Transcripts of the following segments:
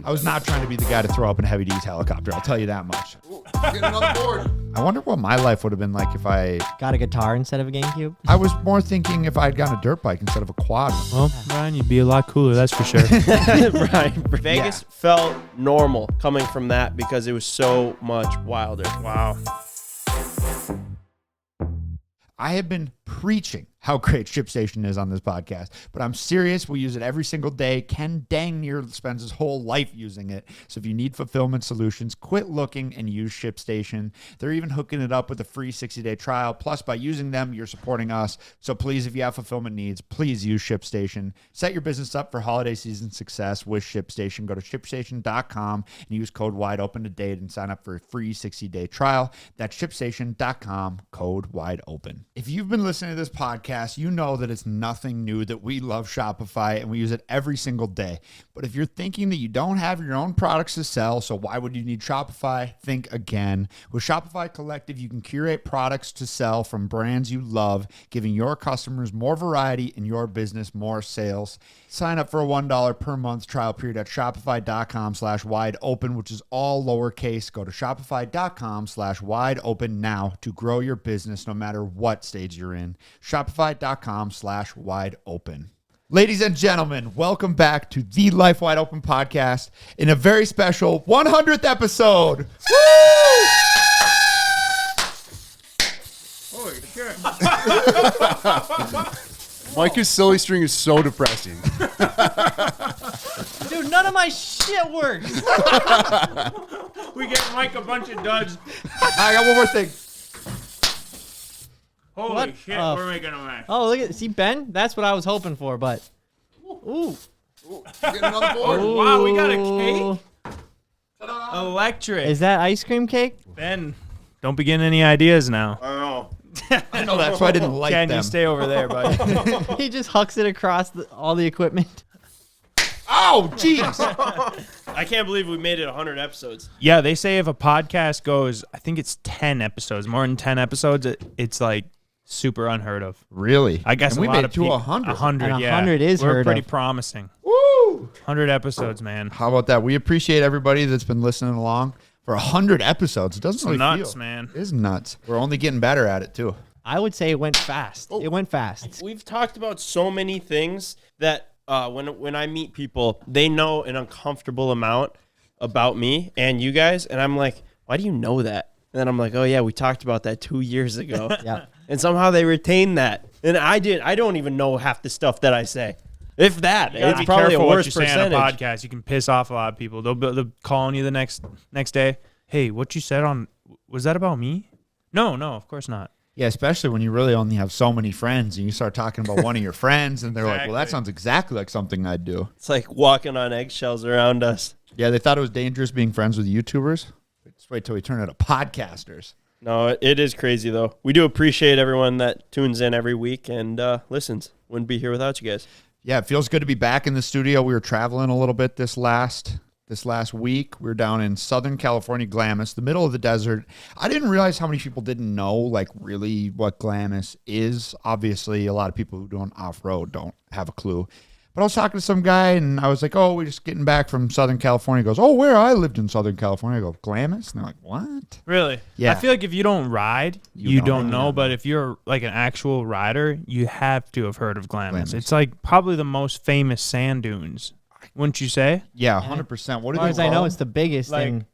I was not trying to be the guy to throw up in a Heavy D's helicopter. I'll tell you that much. Ooh, getting on the board. I wonder what my life would have been like if I got a guitar instead of a GameCube. I was more thinking if I'd gotten a dirt bike instead of a quad. Well, Ryan, you'd be a lot cooler, that's for sure. Right. Vegas felt normal coming from that because it was so much wilder. Wow. I have been preaching how great ShipStation is on this podcast, but I'm serious. We use it every single day. Ken dang near spends his whole life using it. So if you need fulfillment solutions, quit looking and use ShipStation. They're even hooking it up with a free 60-day trial. Plus, by using them, you're supporting us. So please, if you have fulfillment needs, please use ShipStation. Set your business up for holiday season success with ShipStation. Go to ShipStation.com and use code WIDEOPEN today and sign up for a free 60-day trial. That's ShipStation.com, code WIDEOPEN. If you've been listening to this podcast, you know that it's nothing new that we love Shopify and we use it every single day. But if you're thinking that you don't have your own products to sell, so why would you need Shopify? Think again. With Shopify Collective, you can curate products to sell from brands you love, giving your customers more variety and your business more sales. Sign up for a $1 per month trial period at shopify.com/wideopen, which is all lowercase. Go to shopify.com/wideopen now to grow your business no matter what stage you're in. Shopify.com/wideopen. Ladies and gentlemen, welcome back to the Life Wide Open podcast in a very special 100th episode. Woo! Holy shit. Micah's silly string is so depressing. Dude, none of my shit works. We get Mike a bunch of duds. I got one more thing. Holy What? shit, we're making a mess. Oh, look at, see, Ben? That's what I was hoping for, but. Ooh. Ooh, getting on the board. Oh, wow, we got a Ooh. cake? Electric. Is that ice cream cake? Ben, don't be getting any ideas now. I don't know. I know that's why I didn't like Ken, them. you stay over there, buddy. He just hucks it across all the equipment. Oh, jeez. I can't believe we made it 100 episodes. Yeah, they say if a podcast goes, I think it's 10 episodes, more than 10 episodes, it's like super unheard of. Really? I guess and a we lot made of it to 100. 100, And yeah. 100 is We're heard pretty of. promising. Woo! 100 episodes, man. How about that? We appreciate everybody that's been listening along for 100 episodes. It doesn't really Nuts, feel. man. It is nuts. We're only getting better at it, too. I would say it went fast. Oh. It went fast. We've talked about so many things that when I meet people, they know an uncomfortable amount about me and you guys. And I'm like, why do you know that? And then I'm like, oh, yeah, we talked about that 2 years ago. Yeah. And somehow they retain that. And I don't even know half the stuff that I say. If that. You gotta It's be probably a careful what worse you say percentage. on a podcast. You can piss off a lot of people. They'll call on you the next day. Hey, what you said on, was that about me? No, of course not. Yeah, especially when you really only have so many friends and you start talking about one of your friends and they're like, well, that Exactly. sounds exactly like something I'd do. It's like walking on eggshells around us. Yeah, they thought it was dangerous being friends with YouTubers. Just wait till we turn into podcasters. No, it is crazy, though. We do appreciate everyone that tunes in every week and listens. Wouldn't be here without you guys. Yeah, it feels good to be back in the studio. We were traveling a little bit this last week. We were down in Southern California, Glamis, the middle of the desert. I didn't realize how many people didn't know, like, really what Glamis is. Obviously, a lot of people who don't off-road don't have a clue. But I was talking to some guy, and I was like, oh, we're just getting back from Southern California. He goes, oh, where? I lived in Southern California. I go, Glamis? And they're like, what? Really? Yeah. I feel like if you don't ride, You you don't don't know. But if you're like an actual rider, you have to have heard of Glamis. Glamis. It's like probably the most famous sand dunes. Wouldn't you say? Yeah, 100%. What As do far they as I know, call it's the biggest Like- in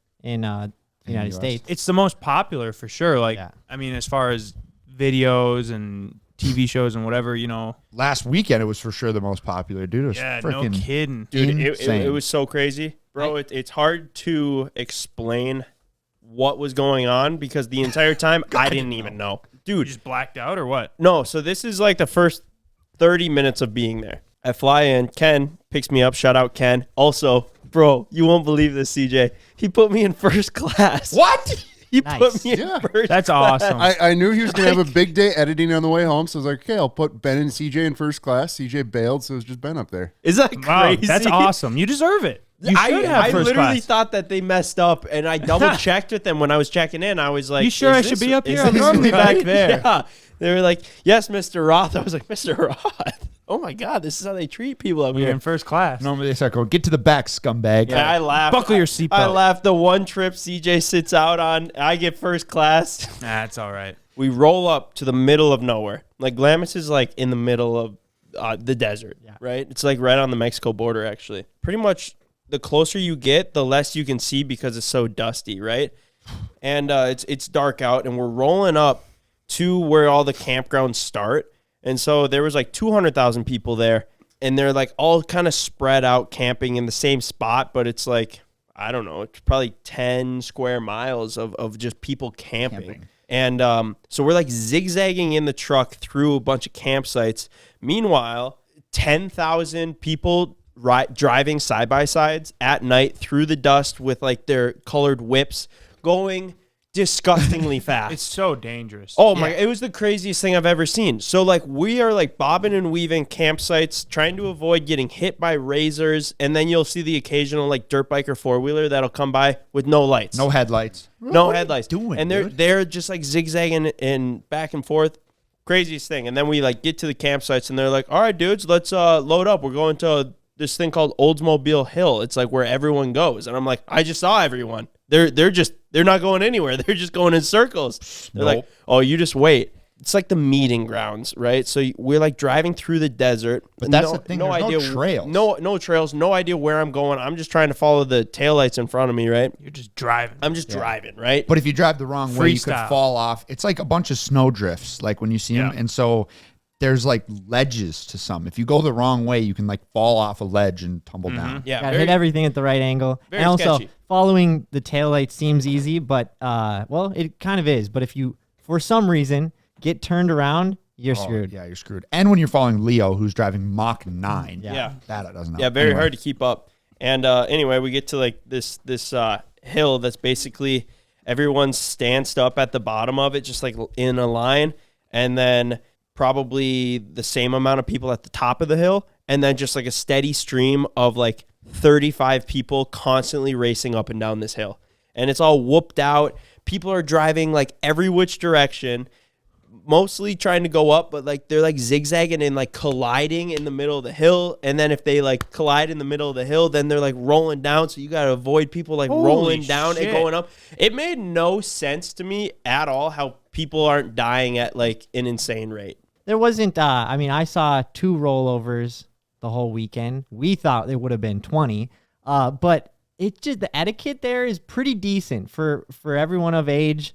the United US. States. It's the most popular for sure. Like, Yeah. I mean, as far as videos and TV shows and whatever, you know. Last weekend, it was for sure the most popular. Dude, it was Yeah, no freaking kidding. Dude, insane. it was so crazy. Bro, it's hard to explain what was going on because the entire time I didn't even know. You Dude, just blacked out or what? no, so this is like the first 30 minutes of being there. I fly in. Ken picks me up. Shout out, Ken. Also, bro, you won't believe this, CJ. He put me in first class. What? He Nice. put me in Yeah. first That's class. awesome. I knew he was going to have a big day editing on the way home, so I was like, okay, I'll put Ben and CJ in first class. CJ bailed, so it was just Ben up there. Is that Wow, crazy? that's awesome. You deserve it. You should have I first literally class. thought that they messed up, and I double checked with them when I was checking in. I was like, You sure is I should this- be up is here? I'm this normally back right? there. Yeah. They were like, yes, Mr. Roth. I was like, Mr. Roth. oh my God, this is how they treat people up We're here. in first class. Normally they start going, get to the back, scumbag. Yeah, I laughed. Buckle your I seatbelt. laughed the one trip CJ sits out on. I get first class. That's all right. We roll up to the middle of nowhere. Like Glamis is like in the middle of the desert, right? It's like right on the Mexico border, actually. Pretty much the closer you get, the less you can see because it's so dusty, right? And it's dark out, and we're rolling up to where all the campgrounds start. And so there was like 200,000 people there, and they're like all kind of spread out camping in the same spot, but it's like, I don't know, it's probably 10 square miles of just people camping. And so we're like zigzagging in the truck through a bunch of campsites. Meanwhile, 10,000 people driving side-by-sides at night through the dust with like their colored whips going disgustingly fast. It's so dangerous. Oh my, it was the craziest thing I've ever seen. So like we are like bobbing and weaving campsites, trying to avoid getting hit by razors, and then you'll see the occasional like dirt bike or four-wheeler that'll come by with no lights. No headlights. No headlights. doing, and dude? they're just like zigzagging and back and forth. Craziest thing. And then we like get to the campsites and they're like, all right, dudes, let's load up. We're going to this thing called Oldsmobile Hill. It's like where everyone goes. And I'm like, I just saw everyone. They're not going anywhere. They're just going in circles. They're like, oh, you just wait. It's like the meeting grounds, right? So we're like driving through the desert. But that's the thing, there's no trails. No trails, no idea where I'm going. I'm just trying to follow the taillights in front of me, right? You're just driving. I'm just driving, right? But if you drive the wrong way, you could Freestyle. fall off. It's like a bunch of snow drifts, like when you see them. And so there's like ledges to some. If you go the wrong way, you can like fall off a ledge and tumble down. Yeah, Gotta hit everything at the right angle. very And also, sketchy. following the taillight seems easy, but, well, it kind of is. But if you, for some reason, get turned around, you're screwed. Yeah, you're screwed. And when you're following Leo, who's driving Mach 9. Yeah. That doesn't help. Yeah, very Anyway. hard to keep up. And anyway, we get to like this hill that's basically everyone's stanced up at the bottom of it, just like in a line, and then probably the same amount of people at the top of the hill, and then just like a steady stream of like 35 people constantly racing up and down this hill. And it's all whooped out. People are driving like every which direction, mostly trying to go up, but like they're like zigzagging and like colliding in the middle of the hill. And then if they like collide in the middle of the hill, then they're like rolling down. So you got to avoid people like Holy rolling down shit. and going up. It made no sense to me at all how people aren't dying at like an insane rate. There wasn't, I mean, I saw 2 rollovers the whole weekend. We thought it would have been 20, but it's just the etiquette there is pretty decent for everyone of age.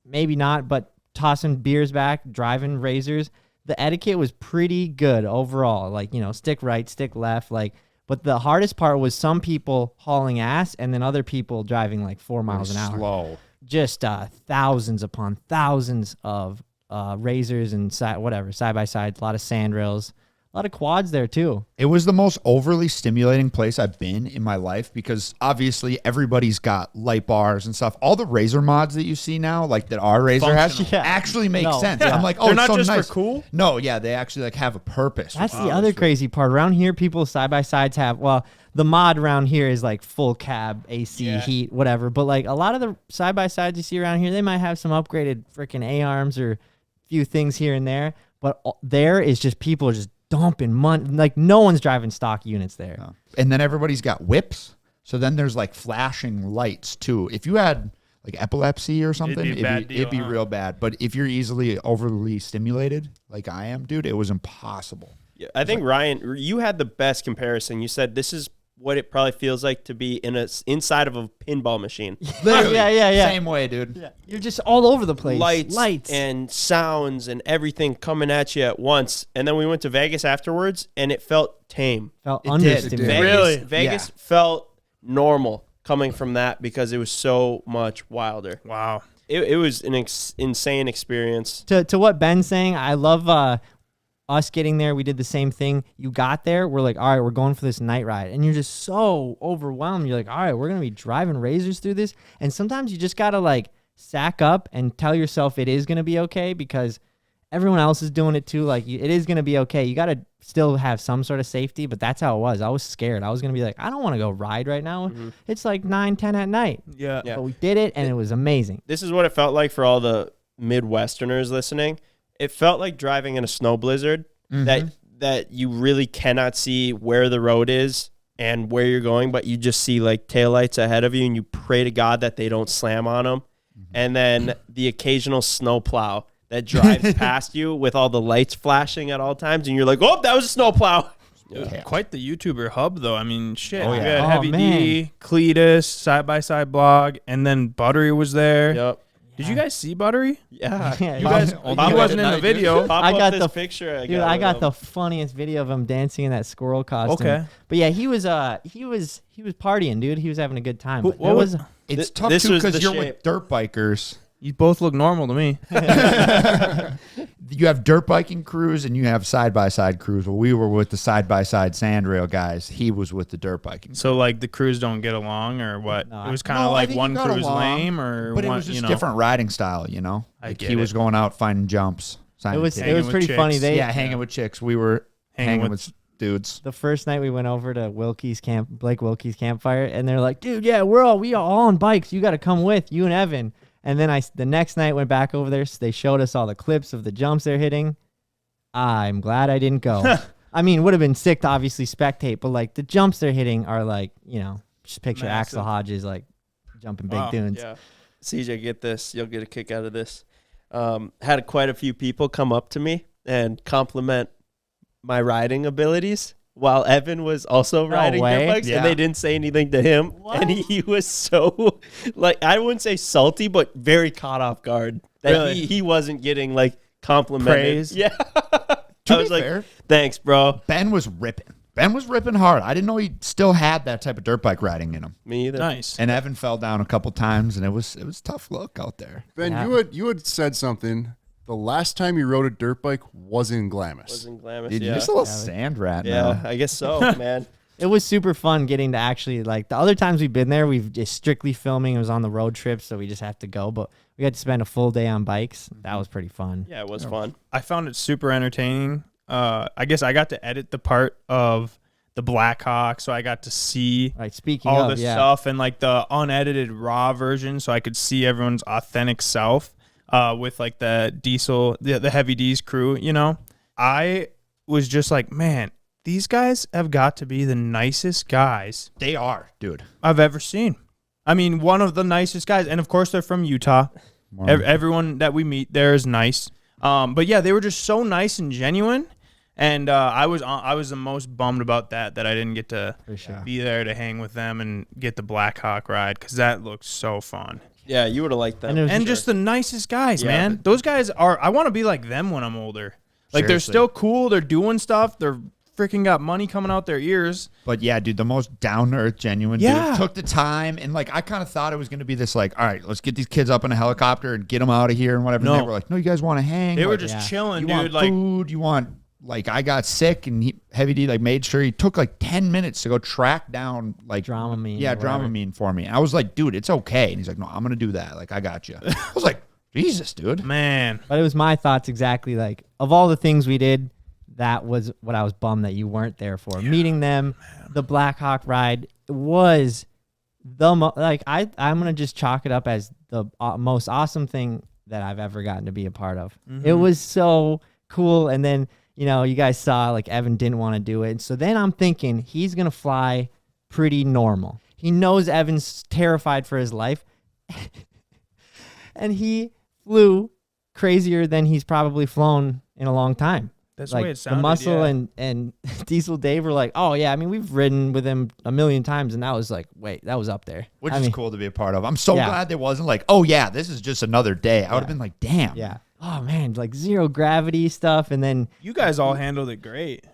Maybe not, but tossing beers back, driving razors. The etiquette was pretty good overall. Like, you know, stick right, stick left. Like, but the hardest part was some people hauling ass and then other people driving like 4 miles an hour. Slow. Just thousands upon thousands of razors and side by sides, a lot of sandrails, a lot of quads there too. It was the most overly stimulating place I've been in my life because obviously everybody's got light bars and stuff. All the razor mods that you see now, like that our razor has, Yeah. actually make No. sense. Yeah. I'm like, oh, They're it's not so just nice. for cool? No, yeah, they actually like have a purpose. That's the other crazy part. Around here, people side by sides have, well, the mod around here is like full cab, AC, heat, whatever. But like a lot of the side by sides you see around here, they might have some upgraded freaking A-arms or few things here and there. But there is just people are just dumping money. Like no one's driving stock units there. Yeah. And then everybody's got whips. So then there's like flashing lights too. If you had like epilepsy or something, It'd be a bad it'd be deal, huh? real bad. But if you're easily overly stimulated, like I am, dude, it was impossible. Yeah, I think Ryan, you had the best comparison. You said this is what it probably feels like to be inside of a pinball machine. Literally, Yeah. same way, dude. You're just all over the place. Lights and sounds and everything coming at you at once. And then we went to Vegas afterwards, and it felt tame. Felt It did. understimulated. It did. Really? Vegas Yeah. felt normal coming from that because it was so much wilder. Wow. It was an insane experience. To what Ben's saying, I love us getting there. We did the same thing. You got there, we're like, all right, we're going for this night ride. And you're just so overwhelmed. You're like, all right, we're going to be driving razors through this. And sometimes you just got to like sack up and tell yourself it is going to be okay because everyone else is doing it too. Like it is going to be okay. You got to still have some sort of safety, but that's how it was. I was scared. I was going to be like, I don't want to go ride right now. It's like 9, 10 at night. Yeah. Yeah. But we did it and it was amazing. This is what it felt like for all the Midwesterners listening. It felt like driving in a snow blizzard. That that you really cannot see where the road is and where you're going, but you just see like taillights ahead of you, and you pray to God that they don't slam on them. And then the occasional snowplow that drives past you with all the lights flashing at all times, and you're like, oh, that was a snowplow. Yeah. Quite the YouTuber hub, though. I mean, shit. Oh, We yeah. had Oh, Heavy D, Cletus, Side-by-Side Blog, and then Buttery was there. Yep. Did you guys see Buttery? Yeah. Yeah, You guys, Pop- he wasn't in the Night, video. Pop I up got this the- picture. Dude, I got the funniest video of him dancing in that squirrel costume. Okay. But yeah, he was partying, dude. He was having a good time. But What it was- It's Th- tough this too was because the you're shape. with dirt bikers. You both look normal to me. You have dirt biking crews and you have side by side crews. Well, we were with the side by side sandrail guys. He was with the dirt biking. So, like, the crews don't get along, or what? No, It was kind No, of I like think one you got crew's along, lame, or But it one, was just you know, different riding style, you know. I Like get he was it. going out finding jumps. it was simultaneously. with pretty funny. chicks. They hanging with chicks. We were hanging with dudes. the first night we went over to Blake Wilkie's campfire, and they're like, dude, yeah, we are all on bikes. You got to come with you and Evan. And then the next night went back over there. So they showed us all the clips of the jumps they're hitting. I'm glad I didn't go. I mean, would have been sick to obviously spectate, but like the jumps they're hitting are like, just picture Massive. Axel Hodges like jumping big Wow. dunes. Yeah. CJ, get this. You'll get a kick out of this. Had quite a few people come up to me and compliment my riding abilities while Evan was also riding way. dirt bikes, Yeah. and they didn't say anything to him. What? And he was so, like, I wouldn't say salty, but very caught off guard that Really? he wasn't getting, like, complimented. Praise? Yeah. To I be was like, fair, thanks, bro. Ben was ripping. Ben was ripping hard. I didn't know he still had that type of dirt bike riding in him. Me either. nice. And Evan fell down a couple times, and it was tough look out there. Ben, Yeah. you had said something. The last time you rode a dirt bike was in Glamis. Was in Glamis, Dude, yeah. you're just a little sand rat Yeah, now. I guess so, man. It was super fun getting to actually, like, the other times we've been there, we've just strictly filming. It was on the road trip, so we just have to go. But we got to spend a full day on bikes. That was pretty fun. Yeah, it was fun. I found it super entertaining. I guess I got to edit the part of the Blackhawk, so I got to see Right, speaking all of, the yeah. stuff and like the unedited raw version, so I could see everyone's authentic self with like the diesel, the Heavy D's crew. I was just like, man, these guys have got to be the nicest guys They are, dude. I've ever seen. I mean, one of the nicest guys, and of course they're from Utah. Everyone that we meet there is nice. But yeah, they were just so nice and genuine. And I was the most bummed about that I didn't get to For sure. be there to hang with them and get the Blackhawk ride, because that looked so fun. Yeah, you would have liked that. And it was And just the nicest guys, Yeah. man. Those guys are. I want to be like them when I'm older. Like they're Seriously. still cool. They're doing stuff. They're freaking got money coming out their ears. But yeah, dude, the most down to earth, genuine Yeah. dude. Took the time, and like I kind of thought it was gonna be this like, all right, let's get these kids up in a helicopter and get them out of here and whatever. No. And they were like, no, you guys want to hang? They were Like, just Yeah. chilling, you dude. want Like food? You want like I got sick, and Heavy D like made sure he took like 10 minutes to go track down like Dramamine Yeah, or whatever. Dramamine for me. And I was like, dude, it's okay. And he's like, no, I'm gonna do that. Like I got you. I was like, Jesus, dude. man. But it was my thoughts exactly. Like, of all the things we did, that was what I was bummed that you weren't there for. Meeting them, the Blackhawk ride was I'm gonna just chalk it up as the most awesome thing that I've ever gotten to be a part of. It was so cool. And then you guys saw like Evan didn't want to do it, and so then I'm thinking he's gonna fly pretty normal. He knows Evan's terrified for his life, and he flew crazier than he's probably flown in a long time. That's Like the way it sounded. the muscle yeah. and Diesel Dave were like, oh yeah, I mean we've ridden with him a million times, and that was like, wait, that was up there. Which I is mean, cool to be a part of. I'm so Yeah. glad there wasn't like, oh yeah, this is just another day. I would have been like, damn. Yeah. Oh man, like zero gravity stuff, and then You guys all handled it great.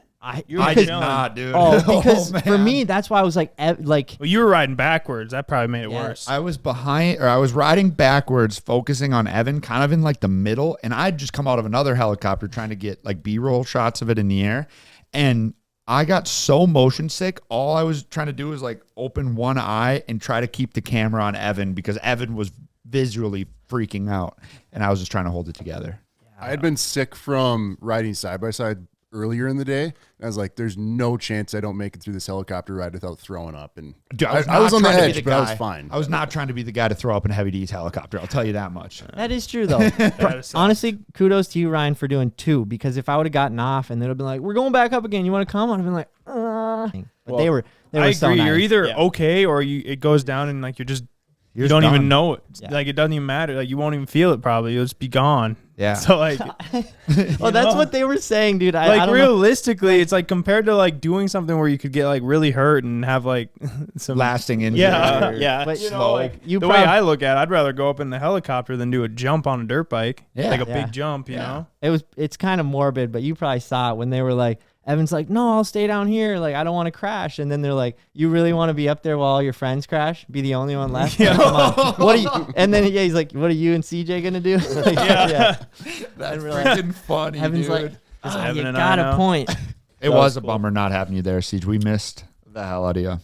you I because- did not, dude. Oh, because for man. me, that's why I was like, like Well, you were riding backwards. That probably made it Yeah. worse. I was I was riding backwards, focusing on Evan, kind of in like the middle, and I'd just come out of another helicopter trying to get like B-roll shots of it in the air, and I got so motion sick. All I was trying to do was like open one eye and try to keep the camera on Evan because Evan was visually freaking out, and I was just trying to hold it together. I had been sick from riding side by side earlier in the day. I was like, there's no chance I don't make it through this helicopter ride without throwing up. And Dude, I was on the not trying to be edge, but I was guy- fine. I was not trying to be the guy to throw up in a heavy D's helicopter. I'll tell you that much. That is true though. Honestly, kudos to you, Ryan, for doing 2. Because if I would have gotten off and they'd have been like, "We're going back up again. You want to come?" I'd have been like, But Well, they were I so agree. nice. You're either Yeah. okay or it goes down and like you You're don't done. even know it. Yeah. Like it doesn't even matter. Like you won't even feel it probably. You'll just be gone. Yeah. So like Oh, that's what they were saying, dude. I like don't know. realistically, it's like compared to like doing something where you could get like really hurt and have like some Lasting injury. Yeah. or- Yeah. But you know, slow. like You the prob- way I look at it, I'd rather go up in the helicopter than do a jump on a dirt bike. Yeah. Like a Yeah. big jump, you know? It's kind of morbid, but you probably saw it when they were like, Evan's like, "No, I'll stay down here. Like, I don't want to crash." And then they're like, "You really want to be up there while all your friends crash? Be the only one left? Yeah. Come on. What are you?" And then he's like, "What are you and CJ gonna do?" Like, Yeah. That's we're like- freaking funny, Evan's dude. like, "Oh, Evan you and got I a know. point." It That was was a cool. bummer not having you there, Siege. We missed the hell out of you.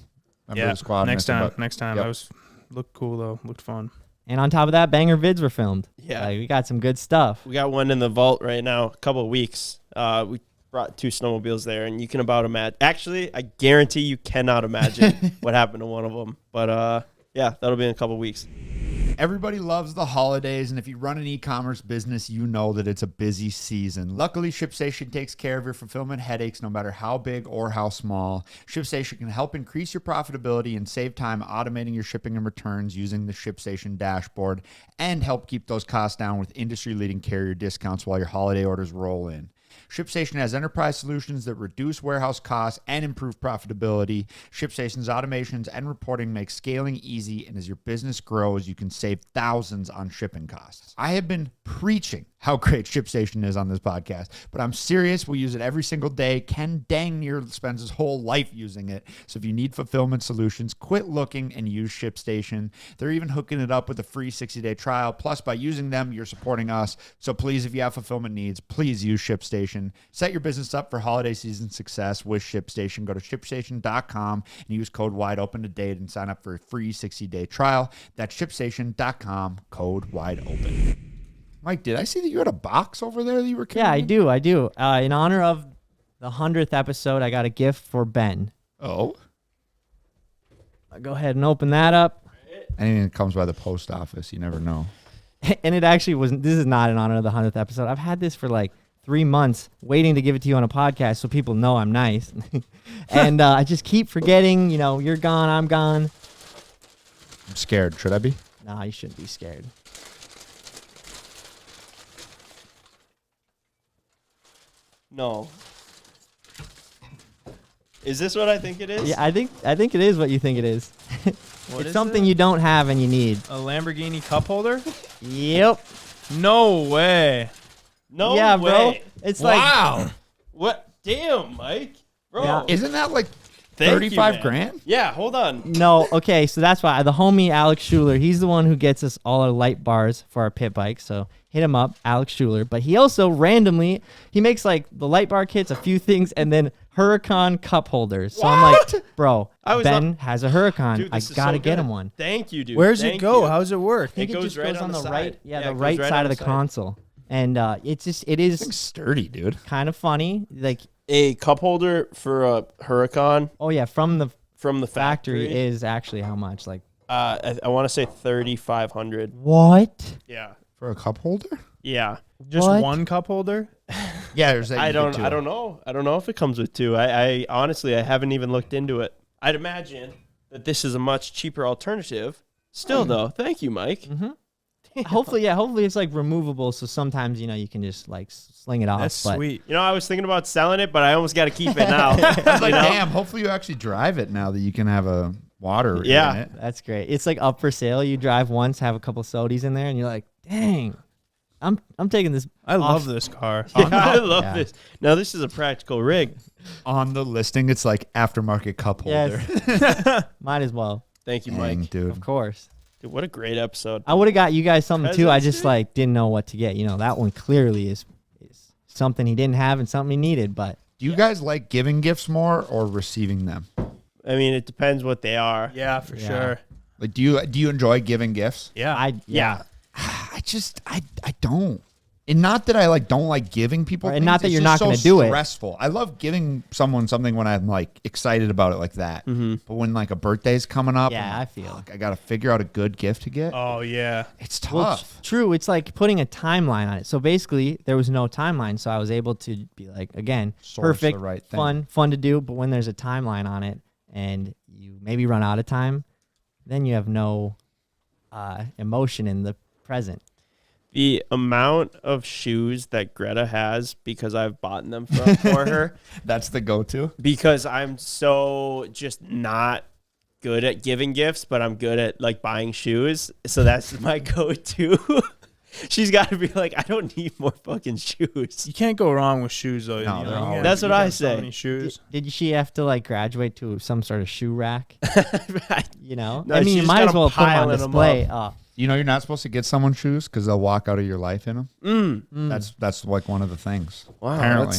Remember the squad next missing, time. but- Next time. Yep. That was looked cool though. Looked fun. And on top of that, banger vids were filmed. Yeah. Like, we got some good stuff. We got one in the vault right now. A couple of weeks. We brought 2 snowmobiles there, and you can about imagine. Actually, I guarantee you cannot imagine what happened to one of them. But yeah, that'll be in a couple of weeks. Everybody loves the holidays, and if you run an e-commerce business, you know that it's a busy season. Luckily, ShipStation takes care of your fulfillment headaches no matter how big or how small. ShipStation can help increase your profitability and save time automating your shipping and returns using the ShipStation dashboard, and help keep those costs down with industry-leading carrier discounts while your holiday orders roll in. ShipStation has enterprise solutions that reduce warehouse costs and improve profitability. ShipStation's automations and reporting make scaling easy, and as your business grows, you can save thousands on shipping costs. I have been preaching how great ShipStation is on this podcast, but I'm serious. We use it every single day. Ken dang near spends his whole life using it. So if you need fulfillment solutions, quit looking and use ShipStation. They're even hooking it up with a free 60-day trial. Plus, by using them, you're supporting us. So please, if you have fulfillment needs, please use ShipStation. Set your business up for holiday season success with ShipStation. Go to ShipStation.com and use code WIDEOPEN today and sign up for a free 60-day trial. That's ShipStation.com, code WIDEOPEN. Mike, did I see that you had a box over there that you were carrying? Yeah, I do. In honor of the 100th episode, I got a gift for Ben. Oh? I'll go ahead and open that up. Anything that comes by the post office, you never know. And it actually wasn't, this is not in honor of the 100th episode. I've had this for like 3 months waiting to give it to you on a podcast so people know I'm nice. And I just keep forgetting, you know, you're gone, I'm gone. I'm scared. Should I be? Nah, you shouldn't be scared. No. Is this what I think it is? Yeah, I think it is what you think it is. What It's is something it? you don't have and you need. A Lamborghini cup holder? Yep. No way. No yeah, way. bro. It's like Wow. What? Damn, Mike. Bro. Yeah. Isn't that like Thank you, 35 man. grand? Yeah, hold on. no, okay, so that's why the homie Alex Schuler, he's the one who gets us all our light bars for our pit bikes. So hit him up, Alex Schuler. But he also randomly he makes like the light bar kits, a few things, and then Huracan cup holders. So I'm like, bro, I was Ben has a Huracan. Dude, I this is gotta so get good. him one. Thank you, dude. Where's it Thank go? you. How does it work? I think It it, goes just right goes on on the the right, side. yeah, Yeah, the it goes right right side on of the the side. console. And it Thing's is sturdy, dude. kind of funny. Like, A cup holder for a Huracan oh yeah, from the from the factory factory. is actually how much? Like, I want to say 3,500. what? Yeah. For a cup holder? Yeah. Just What? one cup holder? Yeah, there's that. I don't know. I don't know if it comes with 2. I honestly I haven't even looked into it. I'd imagine that this is a much cheaper alternative. Still though, thank you, Mike. Hopefully it's like removable, so sometimes you can just like sling it off. That's but sweet. You know, I was thinking about selling it, but I almost got to keep it now. I was like, You know? damn, hopefully you actually drive it now that you can have a water Yeah. in it. That's great. It's like up for sale. You drive once, have a couple sodies in there, and you're like, dang, I'm taking this. I love off- this car. Yeah, I love Yeah. this. Now this is a practical rig. On the listing, it's like aftermarket cup holder. Yes, might as well, Thank you, Dang, Mike. dude. of course. Dude, what a great episode. I would have got you guys something too. I Presents, just dude? like didn't know what to get. That one clearly is something he didn't have and something he needed. But Do you guys like giving gifts more or receiving them? I mean, it depends what they are. Yeah, for Yeah. sure. Like, do you enjoy giving gifts? Yeah. I Yeah. I don't. And not that I like don't like giving people Right, things. and not that it's you're just not gonna so do it. stressful. I love giving someone something when I'm like excited about it like that. But when like a birthday's coming up, Yeah, I'm like, I feel. fuck, I got to figure out a good gift to get. Oh yeah. It's Well, tough. true. It's like putting a timeline on it. So basically, there was no timeline, so I was able to be like, again, Source perfect, the right thing. fun to do. But when there's a timeline on it, and you maybe run out of time, then you have no emotion in the present. The amount of shoes that Greta has because I've bought them for her That's the go-to. because I'm so just not good at giving gifts, but I'm good at like buying shoes. So that's my go-to. She's got to be like, I don't need more fucking shoes. You can't go wrong with shoes though. No, you they're know? always- That's what You I got so say. many shoes. Did she have to like graduate to some sort of shoe rack? You know, No, I mean, she you just might got as a well put them pile on of them display. You know, you're not supposed to get someone shoes because they'll walk out of your life in them. Mm. That's like one of the things. Wow. Apparently.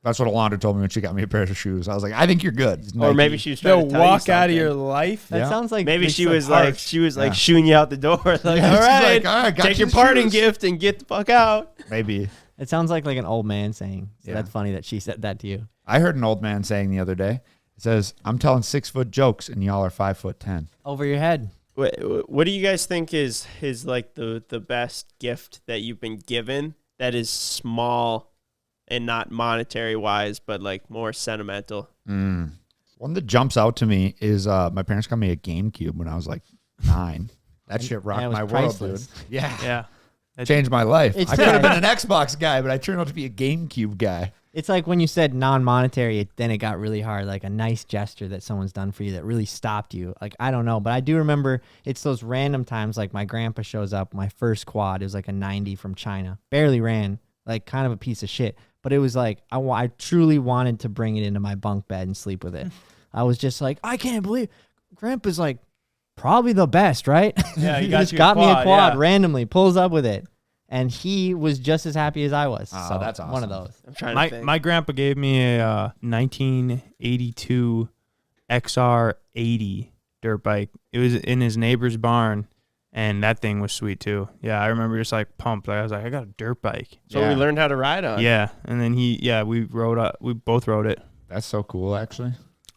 That's what Alondra told me when she got me a pair of shoes. I was like, I think you're good. It's Or Nike. maybe she was trying They'll to tell you walk out of something. your life. That Yeah. sounds like Maybe it's she was like Yeah. shooing you out the door. Like, Yeah, all she's right, like, all right, got take you your parting shoes." gift and get the fuck out. Maybe. It sounds like an old man saying. So Yeah. that's funny that she said that to you. I heard an old man saying the other day. It says, I'm telling 6-foot jokes and y'all are 5'10". Over your head. What do you guys think is like the best gift that you've been given that is small and not monetary wise, but like more sentimental? One that jumps out to me is my parents got me a GameCube when I was like 9. That shit rocked and it was my priceless. world, dude. Yeah. Yeah. Changed my life. It's I could have like- been an Xbox guy, but I turned out to be a GameCube guy. It's like when you said non-monetary, then it got really hard. Like a nice gesture that someone's done for you that really stopped you. Like, I don't know, but I do remember it's those random times like my grandpa shows up, my first quad, it was like a 90 from China. Barely ran, like kind of a piece of shit. But it was like, I truly wanted to bring it into my bunk bed and sleep with it. I was just like, I can't believe Grandpa's like probably the best, right? Yeah, he he got just you a got me a quad, quad yeah. randomly, pulls up with it. And he was just as happy as I was. Oh, so that's one of awesome. those. I'm trying to My think. my grandpa gave me a 1982 XR 80 dirt bike. It was in his neighbor's barn, and that thing was sweet too. Yeah, I remember just like pumped. I was like, I got a dirt bike. so Yeah. we learned how to ride on. Yeah, and then we both rode it. That's so cool, actually.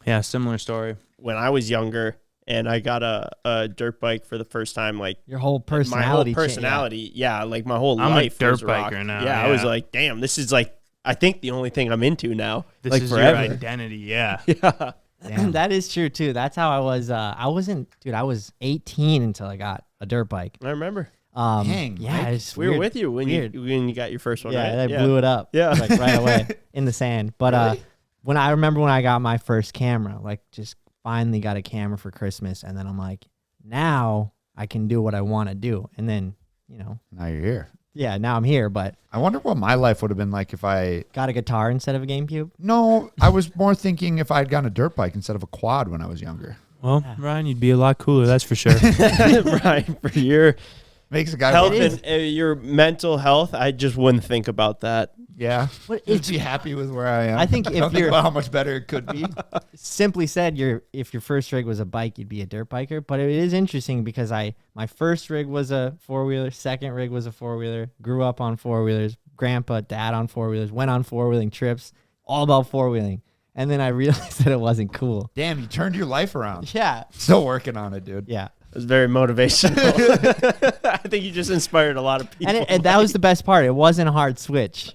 Yeah, similar story. When I was younger and I got a dirt bike for the first time, like Your whole my whole personality. personality, yeah, like my whole I'm a life dirt was rocked. biker now, Yeah, I was yeah. like, damn, this is like I think the only thing I'm into now. This like is forever. your identity. Yeah. Yeah. Damn. That is true too. That's how I was. I was 18 until I got a dirt bike. I remember. Dang, Yeah, Mike. it's We weird. were with you when Weird. you got your first one, Yeah, right? I blew it up. Yeah. like right away in the sand. But when I got my first camera, like just finally got a camera for Christmas, and then I'm like, now I can do what I want to do. And then Now you're here. yeah, now I'm here. But I wonder what my life would have been like if I... got a guitar instead of a GameCube. No, I was more thinking if I'd gotten a dirt bike instead of a quad when I was younger. Well, Ryan, you'd be a lot cooler. That's for sure. Right. For your Makes a guy... health It is. and your mental health, I just wouldn't think about that. Yeah. But Just it's be happy with where I am. I think I if don't think you're- about how much better it could be. simply said, if your first rig was a bike, you'd be a dirt biker. But it is interesting because my first rig was a 4-wheeler, second rig was a 4-wheeler, grew up on 4-wheelers, grandpa, dad on 4-wheelers, went on 4-wheeling trips, all about 4-wheeling. And then I realized that it wasn't cool. Damn, you turned your life around. Yeah. Still working on it, dude. Yeah. It was very motivational. I think you just inspired a lot of people. And that was the best part. It wasn't a hard switch.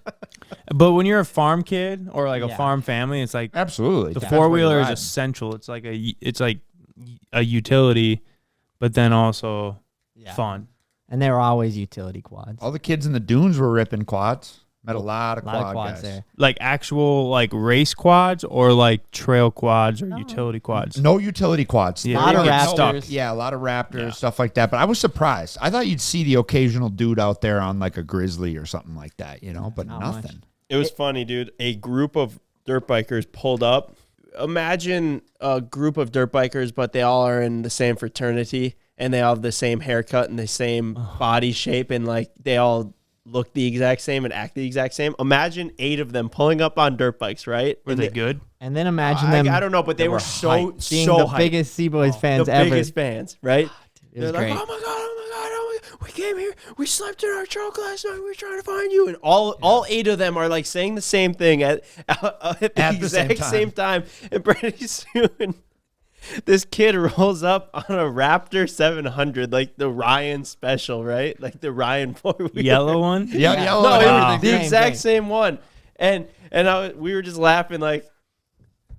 But when you're a farm kid or like a Yeah. farm family, it's like Absolutely. the Depends where 4-wheeler you're is riding. essential. It's like a utility, but then also Yeah. fun. And they were always utility quads. All the kids in the dunes were ripping quads. Met a lot of A lot of quad quads guys. there. Like actual like race quads or like trail quads or utility quads. No utility quads. Yeah. A lot of They're Raptors. stuck. Yeah, a lot of Raptors, Yeah. stuff like that. But I was surprised. I thought you'd see the occasional dude out there on like a Grizzly or something like that, but Not much. nothing. It was funny, dude. A group of dirt bikers pulled up. Imagine a group of dirt bikers, but they all are in the same fraternity and they all have the same haircut and the same body shape and like they all look the exact same and act the exact same. Imagine 8 of them pulling up on dirt bikes, right? Were And they good? And then imagine them I don't know, but they were were so hyped. being so the hyped. biggest CboysTV fans the ever. biggest fans, right? It was They're great. like, oh my god, we came here, we slept in our truck last night, we were trying to find you. And all 8 of them are like saying the same thing at the exact same time. And pretty soon, this kid rolls up on a Raptor 700, like the Ryan special, right? Like the Ryan 4-wheeler. Yellow one? Yeah, yellow. No, and it everything. was the Same exact thing. same one. And we were just laughing like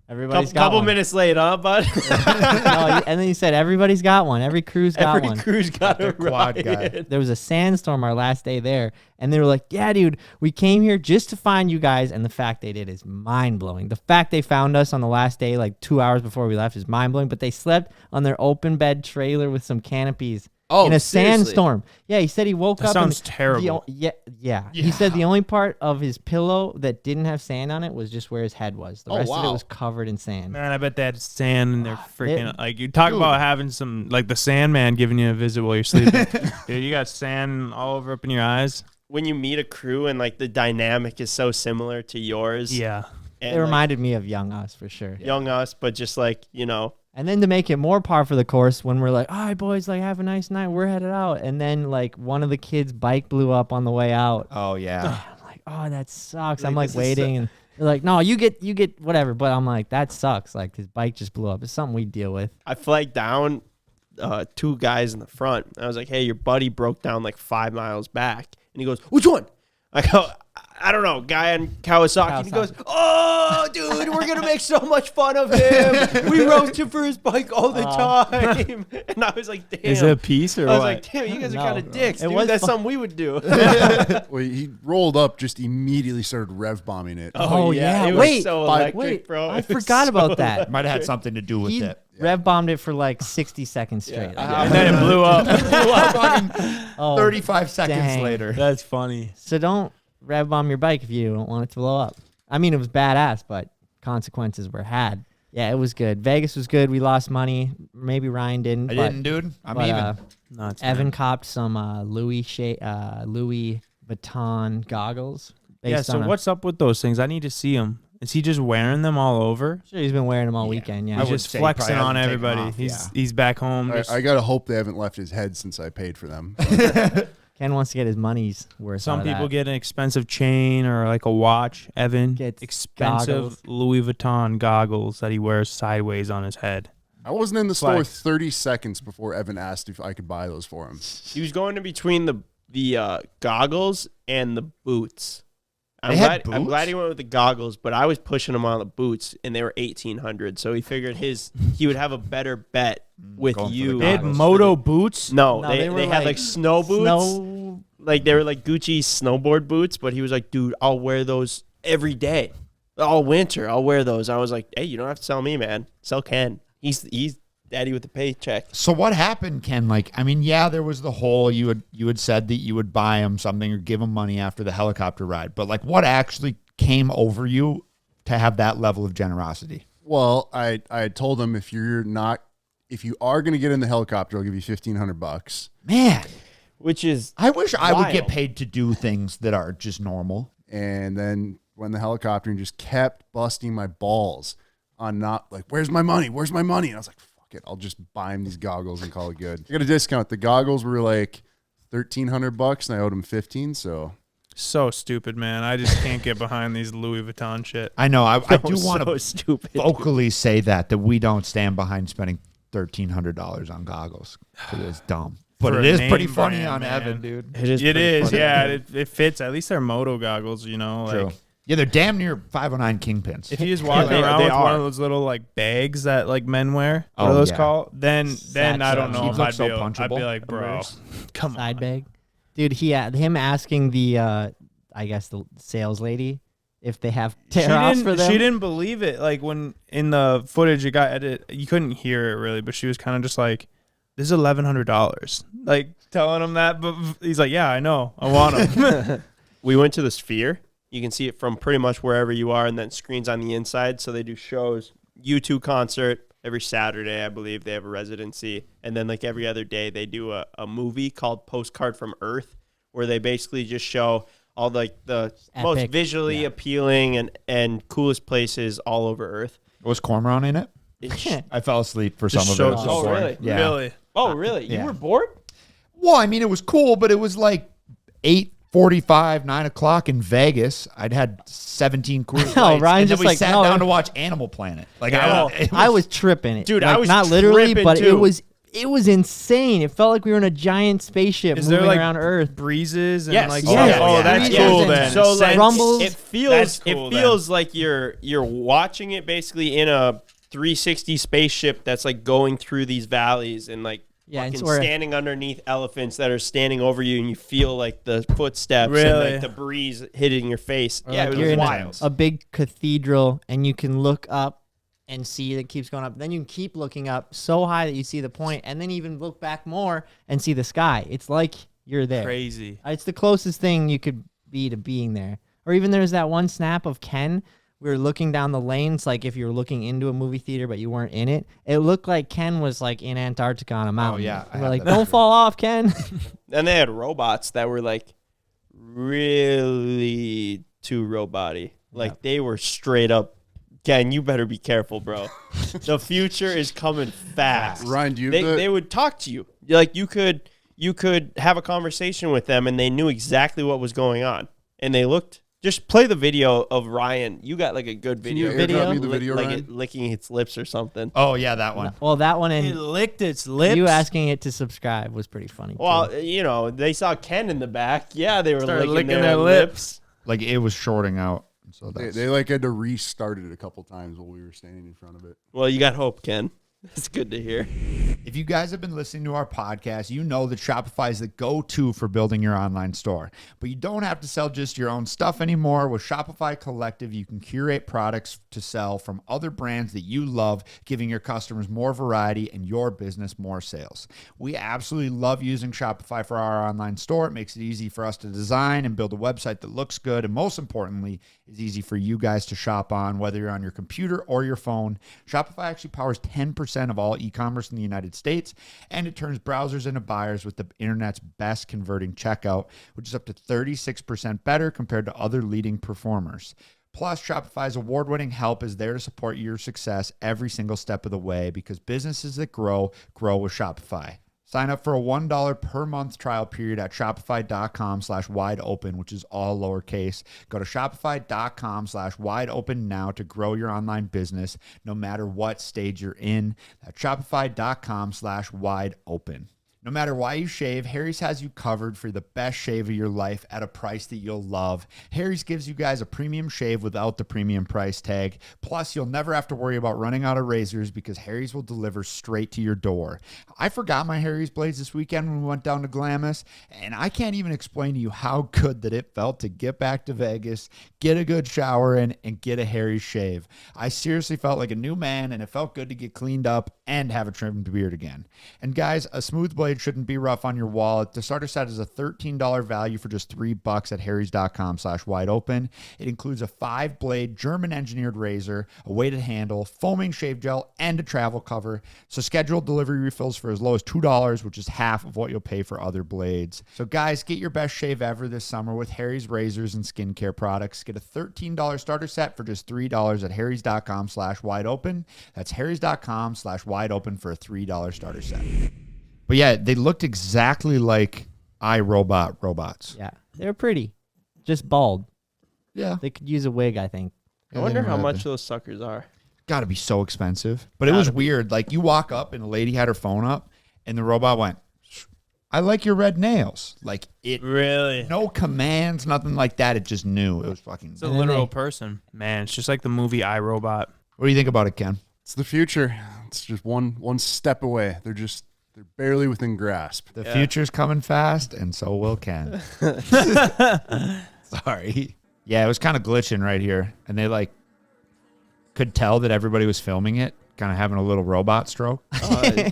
Everybody's got couple one. minutes late, huh, bud? No, and then you said everybody's got one. Every crew's got Every one. crew's got a quad guy. Ryan. There was a sandstorm our last day there, and they were like, yeah, dude, we came here just to find you guys, and the fact they did is mind-blowing. The fact they found us on the last day, like 2 hours before we left, is mind-blowing, but they slept on their open bed trailer with some canopies in a sandstorm. Yeah, he said he woke That up. sounds and terrible. Yeah. He said the only part of his pillow that didn't have sand on it was just where his head was. The rest of it wow. was covered in sand. Man, I bet they had sand in their freaking like you talk about having some like the Sandman giving you a visit while you're sleeping. Dude, you got sand all over up in your eyes. When you meet a crew and like the dynamic is so similar to yours. Yeah. And, It reminded me of Young Us for sure. young us, but just like, you know, And then to make it more par for the course, when we're like, all right, boys, like, have a nice night. We're headed out. And then, like, one of the kids' bike blew up on the way out. Oh yeah. I'm like, oh, that sucks. I'm, Like, like, this is waiting. And they're like, no, you get whatever. But I'm like, that sucks. Like, his bike just blew up. It's something we deal with. I flagged down 2 guys in the front. I was like, hey, your buddy broke down like 5 miles back. And he goes, which one? I go, I don't know, guy on Kawasaki. And he goes, oh, dude, we're going to make so much fun of him. We roast him for his bike all the time. And I was like, damn. Is it a piece or I was what? like, damn, you guys are No, kind of bro. dicks, It dude. was That's fun. something we would do. Well, he rolled up, just immediately started rev bombing it. Oh, yeah. It was Wait, so electric, wait, bro. I It was forgot so about that. Might have had something to do with He it. rev bombed it for like 60 seconds straight. And then it blew up. Oh, 35 seconds dang. later. That's funny. So don't rev bomb your bike if you don't want it to blow up. I mean, it was badass, but consequences were had. Yeah, it was good. Vegas was good. We lost money. Maybe Ryan didn't. I but, didn't, dude. I'm but, even. Nuts, Evan man. copped some Louis Vuitton goggles. Yeah, based so on what's up with those things? I need to see them. Is he just wearing them all over? Sure, he's been wearing them all weekend. Yeah, I He's would just say he flexing probably on hasn't taken everybody. off, He's back home. Just, I gotta hope they haven't left his head since I paid for them. Ken wants to get his money's worth. some out of people that. get an expensive chain or like a watch. Evan Gets expensive goggles. Louis Vuitton goggles that he wears sideways on his head. I wasn't in the store Flex. 30 seconds before Evan asked if I could buy those for him. He was going in between the goggles and the boots. I'm They had glad, I'm boots? glad he went with the goggles, but I was pushing him on the boots, and they were $1,800. So he figured he would have a better bet with Going for the you. They had Goggles. Moto boots. No, No, they were had like snow boots. Snow. Like they were like Gucci snowboard boots, but he was like, dude, I'll wear those every day. All winter, I'll wear those. I was like, hey, you don't have to sell me, man. Sell Ken. He's daddy with the paycheck. So what happened, Ken? Like, I mean, yeah, there was the whole you had said that you would buy him something or give him money after the helicopter ride, but like, what actually came over you to have that level of generosity? Well, I had told him if you are going to get in the helicopter, I'll give you $1,500. Man, Which is I wish I would get wild. paid to do things that are just normal. And then when the helicopter just kept busting my balls on not like, where's my money? Where's my money? And I was like, fuck it. I'll just buy him these goggles and call it good. I got a discount. The goggles were like $1,300 and I owed him 15. So So stupid, man. I just can't get behind these Louis Vuitton shit. I know. I do want so to stupid. vocally say that we don't stand behind spending $1,300 on goggles because it's dumb. But For it a is name pretty funny brand, on man. Evan, dude. It is. It pretty is, funny. yeah. It fits. At least they're Moto goggles, you know. True. Like Yeah, they're damn near 509 kingpins. if you just walk They- around they with one are. of those little like bags that like men wear, what Oh, are those yeah. called? Then I don't Satchels. know He if looks I'd so be, I'd punchable. be like, bro, come side on. bag. Dude, him asking the I guess the sales lady if they have tear-offs for them. She didn't believe it. Like when in the footage it got edited, you couldn't hear it really, but she was kind of just like, "This is $1,100." Like telling him that, but he's like, "Yeah, I know, I want them." We went to the Sphere. You can see it from pretty much wherever you are, and then screens on the inside. So they do shows, U2 concert every Saturday, I believe. They have a residency. And then like every other day, they do a movie called Postcard from Earth, where they basically just show all like the most Epic. visually appealing and coolest places all over Earth. Was Cormoran in it? It's- I fell asleep for Just some of so- it. It was Oh, so boring. really? Yeah. Really? oh, really? Yeah. You were bored? Well, I mean, it was cool, but it was like 8:45, 9 o'clock in Vegas. I'd had 17 Coors No, Lights, Ryan's and then just we like, sat no. down to watch Animal Planet. Like, I was tripping it. Dude, like, I was not literally, tripping but too. it was insane. It felt like we were in a giant spaceship Is moving there like around Earth. breezes and Yes. like Yes. oh, that's Breezes cool and then. So like rumbles. it feels That's cool it feels like you're watching it basically in a 360 spaceship that's like going through these valleys and like Yeah, and fucking sort of- standing underneath elephants that are standing over you, and you feel like the footsteps and Really? like the breeze hitting your face. Or Yeah, like it you're was in wild. a big cathedral and you can look up and see that keeps going up. Then you can keep looking up so high that you see the point, and then even look back more and see the sky. It's like you're there. Crazy. It's the closest thing you could be to being there. Or even there's that one snap of Ken. We were looking down the lanes, like if you were looking into a movie theater but you weren't in it. It looked like Ken was like in Antarctica on a mountain. yeah, I We're have like, that don't picture. fall off, Ken. And they had robots that were like really too robot-y. Like they were straight up. Ken, you better be careful, bro. The future is coming fast. Ryan, do you They, have the- they would talk to you. Like you could have a conversation with them and they knew exactly what was going on. And they looked. Just play the video of Ryan. You got like a good Can you video. airdrop me the video, like Ryan? it licking its lips or something. Oh, yeah, that one. Well, that one It and licked its lips. you asking it to subscribe was pretty funny. too. Well, you know, they saw Ken in the back. Yeah, they were Started licking licking their their lips. Like, it was shorting out. So They, that's... they like had to restart it a couple times while we were standing in front of it. Well, you got hope, Ken. That's good to hear. If you guys have been listening to our podcast, you know that Shopify is the go-to for building your online store. But you don't have to sell just your own stuff anymore. With Shopify Collective, you can curate products to sell from other brands that you love, giving your customers more variety and your business more sales. We absolutely love using Shopify for our online store. It makes it easy for us to design and build a website that looks good, and most importantly, is easy for you guys to shop on, whether you're on your computer or your phone. Shopify actually powers 10% of all e-commerce in the United States, and it turns browsers into buyers with the internet's best converting checkout, which is up to 36% better compared to other leading performers. Plus, Shopify's award-winning help is there to support your success every single step of the way, because businesses that grow with Shopify. Sign up for a $1 per month trial period at shopify.com/wideopen, which is all lowercase. Go to shopify.com/wideopen now to grow your online business, no matter what stage you're in. That's shopify.com/wideopen. No matter why you shave, Harry's has you covered for the best shave of your life at a price that you'll love. Harry's gives you guys a premium shave without the premium price tag. Plus, you'll never have to worry about running out of razors because Harry's will deliver straight to your door. I forgot my Harry's blades this weekend when we went down to Glamis, and I can't even explain to you how good that it felt to get back to Vegas, get a good shower in, and get a Harry's shave. I seriously felt like a new man, and it felt good to get cleaned up and have a trimmed beard again. And guys, a smooth blade shouldn't be rough on your wallet. The starter set is a $13 value for just $3 at harrys.com/wideopen. It includes a 5-blade German engineered razor, a weighted handle, foaming shave gel, and a travel cover. So scheduled delivery refills for as low as $2, which is half of what you'll pay for other blades. So guys, get your best shave ever this summer with Harry's razors and skincare products. Get a $13 starter set for just $3 at harrys.com/wideopen. That's harrys.com/wideopen for a $3 starter set. But yeah, they looked exactly like iRobot robots. yeah, they're pretty. Just bald. Yeah. They could use a wig, I think. I wonder how much those suckers are. Got to be so expensive. But it was weird. Like, you walk up and the lady had her phone up and the robot went, "I like your red nails." Like, it, Really? no commands, nothing like that. It just knew. It was fucking. It's a And then literal they- person. Man, it's just like the movie iRobot. What do you think about it, Ken? It's the future. It's just one step away. They're barely within grasp. The future's coming fast, and so will Ken. Sorry. Yeah, it was kind of glitching right here. And they, like, could tell that everybody was filming it, kind of having a little robot stroke.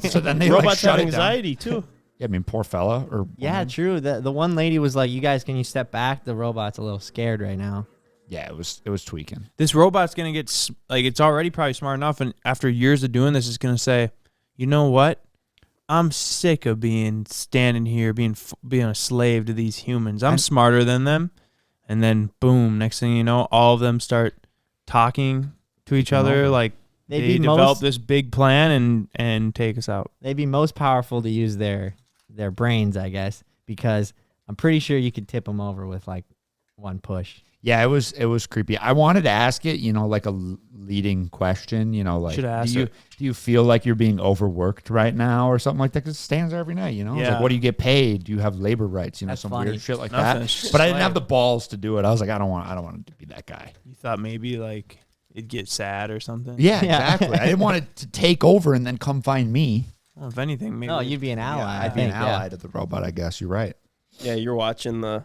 So then they, like, Robots shut have it down. anxiety too. Yeah, I mean, poor fella. Or Yeah, woman. true. The one lady was like, "You guys, can you step back? The robot's a little scared right now." Yeah, it was tweaking. This robot's gonna get like it's already probably smart enough, and after years of doing this, it's gonna say, "You know what? I'm sick of standing here being a slave to these humans. I'm smarter than them." And then boom, next thing you know, all of them start talking to each other over. like They'd they be develop most this big plan and take us out. they'd be most powerful to use their their brains, I guess, because I'm pretty sure you could tip them over with like one push. Yeah, it was creepy. I wanted to ask it, like a leading question, like Should ask do you feel like you're being overworked right now or something like that? Because it stands there every night, It's like, Yeah. what do you get paid? Do you have labor rights? That's Some funny. weird shit like Nothing, that. it's just But I didn't like- have the balls to do it. I was like, I don't want to be that guy. You thought maybe like it'd get sad or something? Yeah, Yeah. exactly. I didn't want it to take over and then come find me. Well, if anything, maybe. No, you'd be an ally. Yeah, I I'd be think. an ally to the robot, I guess. You're right. Yeah, you're watching the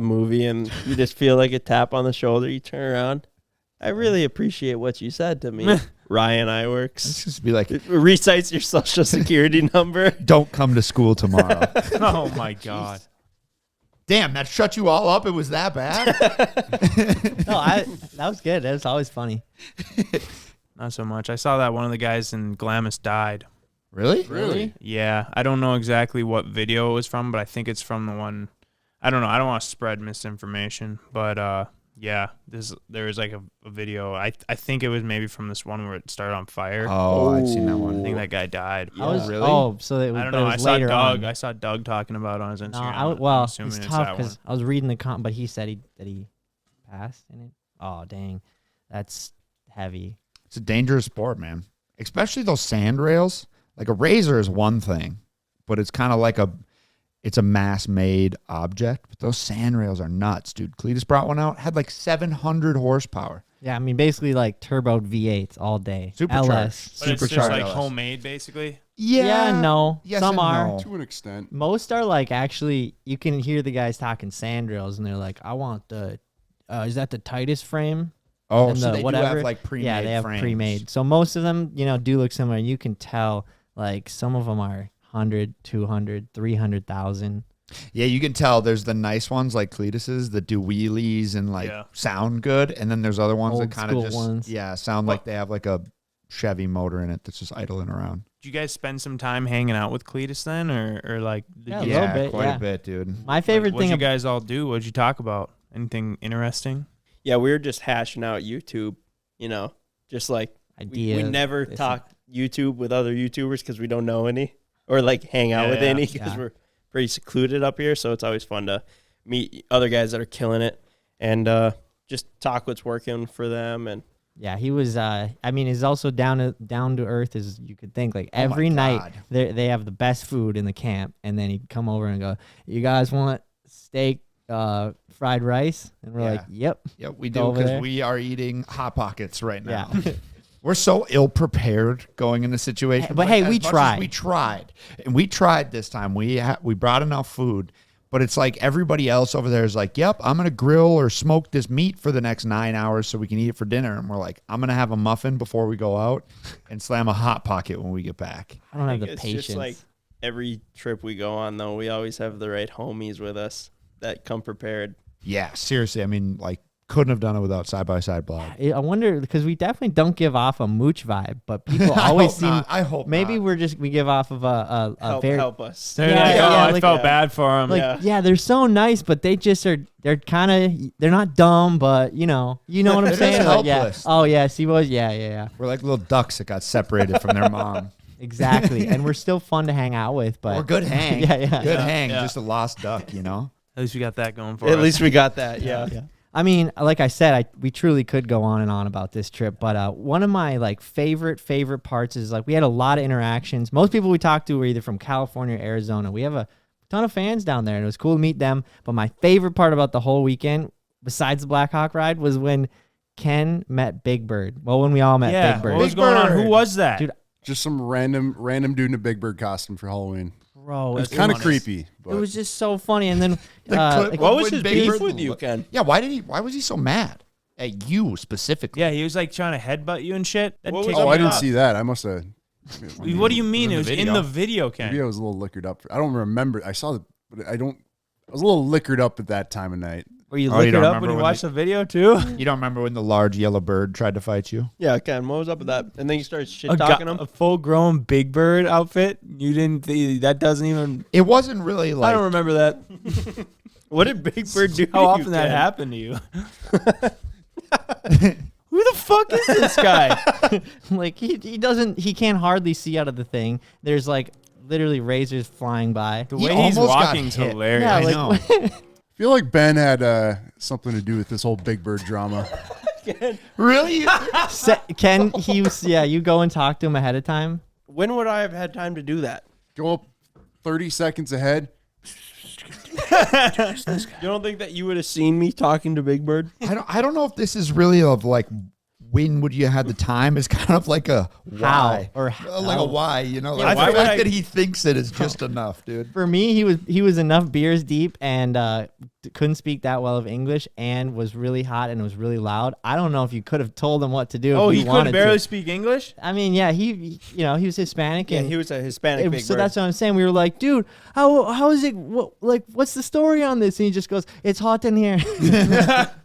movie and you just feel like a tap on the shoulder. You turn around. I really appreciate what you said to me. Ryan Let's Iworks. just be like, It recites your social security number. don't come to school tomorrow. Oh my god. Damn, that shut you all up? It was that bad? No, that was good. That was always funny. Not so much. I saw that one of the guys in Glamis died. Really? Really? Yeah, I don't know exactly what video it was from, but I think it's from the one. I don't know. I don't want to spread misinformation, but yeah, there was like a video. I think it was maybe from this one where it started on fire. Oh, I've seen that I one. think that guy died. I was, really? Oh, so it was, I don't but know. it I was saw later Doug. on. I saw Doug talking about it on his No, Instagram. well, I'm assuming it's it's tough that one. because I was reading the but he said he passed in it. Oh, dang, that's heavy. It's a dangerous sport, man. Especially those sand rails. Like a razor is one thing, but it's kind of like it's a mass-made object. But those sand rails are nuts, dude. Cletus brought one out, had like 700 horsepower. Yeah, I mean basically like turboed V8s all day. Supercharged. LS. But it's just Supercharged like LS. homemade, basically. Yeah, no. Yes Some and are. no. To an extent. Most are like actually you can hear the guys talking sand rails and they're like, I want the is that the tightest frame? Oh, And so the they do whatever. have like pre-made Yeah, they have frames. pre-made. So most of them, do look similar. And you can tell like some of them are 100, 200, 300,000. Yeah, you can tell there's the nice ones like Cletus's that do wheelies and like Yeah. sound good. And then there's other ones Old that kind of school just, ones. sound like they have like a Chevy motor in it that's just idling around. Did you guys spend some time hanging out with Cletus then, or like? did Yeah, a you- little Yeah, bit, quite yeah. a bit, dude. My favorite What'd thing you guys all do? What'd you talk about? Anything interesting? Yeah, we were just hashing out YouTube, just like idea. we never this talk YouTube with other YouTubers because we don't know any or like hang out Yeah, with yeah. any because Yeah. we're pretty secluded up here. So it's always fun to meet other guys that are killing it and just talk what's working for them. And Yeah, he was. He's also down to earth as you could think. Like Oh my every night, God. they have the best food in the camp, and then he'd come over and go, "You guys want steak, fried rice?" And we're Yeah. like, "Yep." Yeah, we Go do over because there. we are eating Hot Pockets right now. Yeah. We're so ill prepared going into situations. But hey, as we much as tried. We tried, and we tried this time. We brought enough food, but it's like everybody else over there is like, "Yep, I'm gonna grill or smoke this meat for the next 9 hours so we can eat it for dinner." And we're like, "I'm gonna have a muffin before we go out, and slam a Hot Pocket when we get back." I don't have think the it's patience. just like every trip we go on, though, we always have the right homies with us that come prepared. Yeah, seriously. I mean, like, couldn't have done it without Side by Side Blog. I wonder because we definitely don't give off a mooch vibe, but people always seem. I hope Maybe not. we give off of a very Help us. There Yeah, you go. yeah, I like- felt bad for him. like yeah. They're so nice, but they just are. They're kind of they're not dumb, but you know what I'm They're saying. just Like, yeah. helpless. Oh yeah, CboysTV. Yeah. We're like little ducks that got separated from their mom. Exactly, and we're still fun to hang out with. But Or good hang. Yeah. Good hang. Yeah. Just a lost duck, At least we got that going for At us. least we got that. Yeah. I mean, like I said, we truly could go on and on about this trip, but one of my like favorite parts is like we had a lot of interactions. Most people we talked to were either from California or Arizona. We have a ton of fans down there, and it was cool to meet them. But my favorite part about the whole weekend, besides the Black Hawk ride, was when Ken met Big Bird. Well, when we all met yeah. Big Bird. What was Big going on? Bird. Who was that? Dude, Just some random dude in a Big Bird costume for Halloween. Bro, It's it kind of was- creepy. But It was just so funny, and then The clip- like, What was When his Big beef Bird- with you, Ken? Yeah, why was he so mad at you specifically? Yeah, he was like trying to headbutt you and shit. That What ticked was oh, me I didn't off. see that. I must have. What do you mean? in It the was in video. the video, Ken. Maybe I was a little liquored up. I don't remember. I saw the, but I don't. I was a little liquored up at that time of night. Were you Oh, you liquored don't up remember when you when watched the video too? You don't remember when the large yellow bird tried to fight you? Yeah, Ken, what was up with that? And then you started shit A, talking him. a full-grown Big Bird outfit. You didn't. That doesn't even. It wasn't really like I don't remember that. What did Big Bird do? to How you, often that Ken? happened to you? Who the fuck is this guy? like he can't hardly see out of the thing. There's like literally razors flying by. The He way he's almost got walking's hit. hilarious. Yeah, I like, know. I feel like Ben had something to do with this whole Big Bird drama. Really? Ken, you go and talk to him ahead of time. When would I have had time to do that? Go up 30 seconds ahead. You don't think that you would have seen me talking to Big Bird? I don't know if this is really of like when would you have the time? It's kind of like a why Or like a why, you know? Yeah, Like why the would fact I- that he thinks it is just enough, dude. For me, he was enough beers deep and couldn't speak that well of English and was really hot and was really loud. I don't know if you could have told him what to do. Oh, if he you could wanted barely to. speak English? I mean, yeah, he was Hispanic Yeah, and he was a Hispanic Big so Bird. that's what I'm saying. We were like, dude, how is it? What's the story on this? And he just goes, it's hot in here.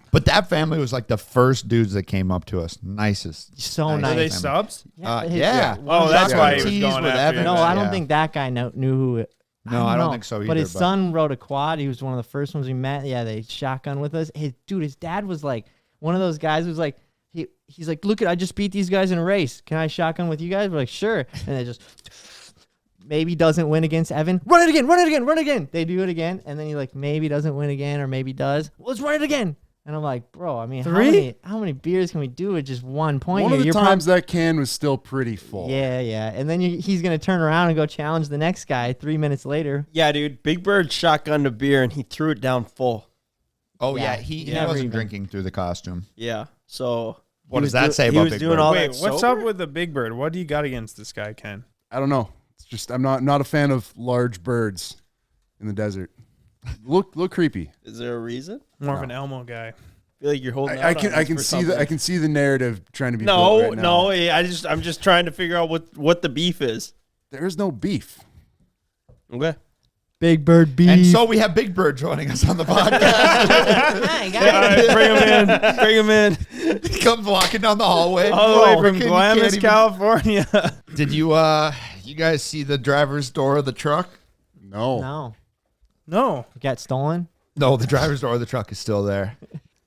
But that family was like the first dudes that came up to us. Nicest. So Nice. nice. Are they family. subs? Yeah. Oh, that's Shotgun why he was tees going with after Evan. you. No, I don't Yeah. think that guy knew who it. No, I don't know. think so But his either, but- son rode a quad. He was one of the first ones we met. Yeah, they shotgun with us. His dad was like one of those guys who's like, he's like, look, I just beat these guys in a race. Can I shotgun with you guys? We're like, sure. And they just maybe doesn't win against Evan. Run it again, run it again, run it again. They do it again, and then he like maybe doesn't win again or maybe does. Let's run it again. And I'm like, bro, I mean, how many beers can we do at just one point? One here? of the You're times that can was still pretty full. Yeah. And then he's going to turn around and go challenge the next guy 3 minutes later. Yeah, dude. Big Bird shotgunned a beer and he threw it down full. Oh Yeah, yeah, he never wasn't even- drinking through the costume. Yeah. So What he does was that say he about was Big doing Bird? all Wait, that what's sober? up with the Big Bird? What do you got against this guy, Ken? I don't know. It's just I'm not a fan of large birds in the desert. Look creepy. Is there a reason? More of an Elmo guy. I feel like you're holding. I out can on I us can for see something. I can see the narrative trying to be No, built right now. no. I'm just trying to figure out what the beef is. There is no beef. Okay. Big Bird beef. And so we have Big Bird joining us on the podcast. All right, bring him in. Bring him in. He comes walking down the hallway. All the way Bro, from you can't Glamis, even- California. Did you guys see the driver's door of the truck? No. No. No. Got stolen? No, the driver's door of the truck is still there.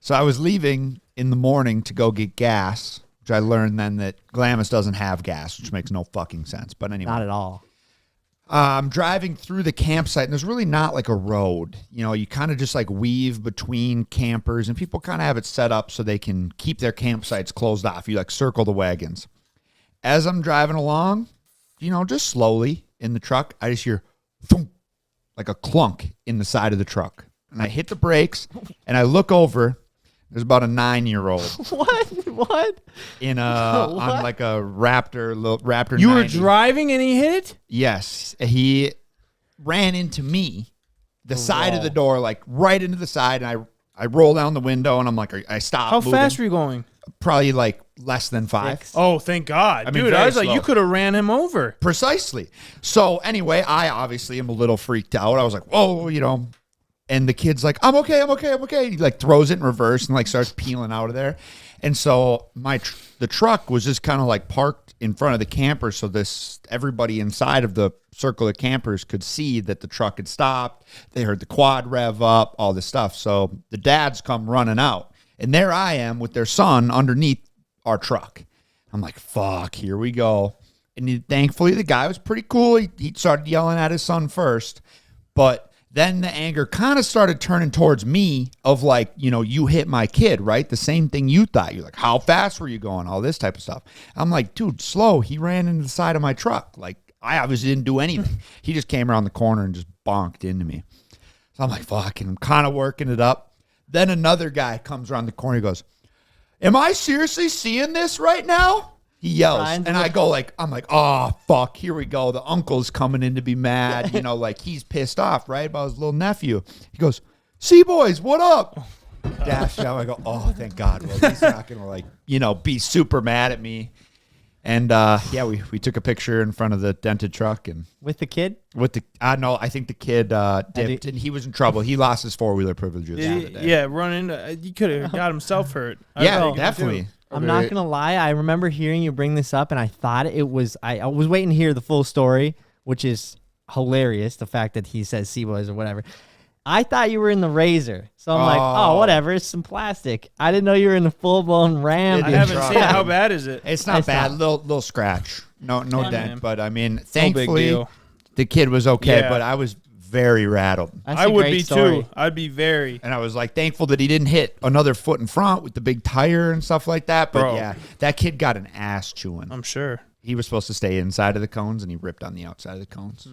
So I was leaving in the morning to go get gas, which I learned then that Glamis doesn't have gas, which makes no fucking sense. But anyway. Not at all. I'm driving through the campsite, and there's really not like a road. You know, you kind of just like weave between campers, and people kind of have it set up so they can keep their campsites closed off. You like circle the wagons. As I'm driving along, you know, just slowly in the truck, I just hear thump, like a clunk in the side of the truck. And I hit the brakes, and I look over. There's about a 9-year-old What? in on like a Raptor You were 90. driving and he hit it? Yes, he ran into me, the side of the door, like right into the side, and I roll down the window, and I'm like, I stop. How moving. fast were you going? Probably like less than 5. 6. Oh, thank God. I mean, Dude, I very was like, slow. you could have ran him over. Precisely. So anyway, I obviously am a little freaked out. I was like, whoa, you know. And the kid's like, I'm okay. He like throws it in reverse and like starts peeling out of there. And so the truck was just kind of like parked in front of the camper, so everybody inside of the circle of campers could see that the truck had stopped. They heard the quad rev up, all this stuff. So the dads come running out, and there I am with their son underneath our truck. I'm like, fuck, here we go. And thankfully, the guy was pretty cool. He started yelling at his son first, but then the anger kind of started turning towards me of like, you know, you hit my kid, right? The same thing you thought. You're like, how fast were you going? All this type of stuff. I'm like, dude, slow. He ran into the side of my truck. Like, I obviously didn't do anything. He just came around the corner and just bonked into me. So I'm like, fuck, and I'm kind of working it up. Then another guy comes around the corner. He goes, am I seriously seeing this right now? He yells, Brian's and I go like, I'm like, oh, fuck, here we go. The uncle's coming in to be mad. You know, like he's pissed off, right, about his little nephew. He goes, C-Boys, what up? Dash down. I go, oh, thank God. Well, he's not going to like, you know, be super mad at me. And yeah, we took a picture in front of the dented truck and With the kid? with the, no, I think the kid dipped and he was in trouble. He lost his 4-wheeler privileges. the day. Yeah, run into. You could have got himself hurt. I Yeah, think definitely. I'm not gonna lie. I remember hearing you bring this up, and I thought it was. I was waiting to hear the full story, which is hilarious. The fact that he says C-Boys or whatever. I thought you were in the Razor, so I'm like, oh, whatever. It's some plastic. I didn't know you were in the full blown Ram. I Dude, haven't truck. seen it. How bad is it? It's not It's bad. not. Little scratch. No Yeah, dent. man. But I mean, No big thankfully, deal. The kid was okay, Yeah. but I was very rattled. That's I a would great be story. too. I'd be very. And I was like thankful that he didn't hit another foot in front with the big tire and stuff like that. But Bro. yeah, that kid got an ass chewing. I'm sure. He was supposed to stay inside of the cones and he ripped on the outside of the cones.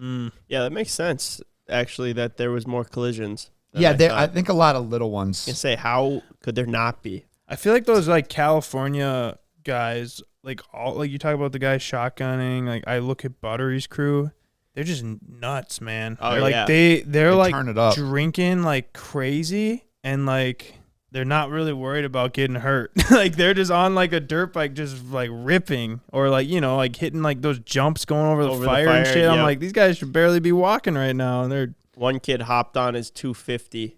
Yeah, that makes sense. Actually, that there was more collisions. than Yeah, I I thought. think a lot of little I can ones. say, how could there not be? I feel like those like California guys, like all like you talk about the guys shotgunning. Like I look at Buttery's crew, they're just nuts, man. Oh, They're like yeah. they're They like turn it up. drinking like crazy, and like they're not really worried about getting hurt. Like they're just on like a dirt bike, just like ripping, or like like hitting like those jumps going over the fire and shit. I'm yep. like, these guys should barely be walking right now, and they're One kid hopped on his 250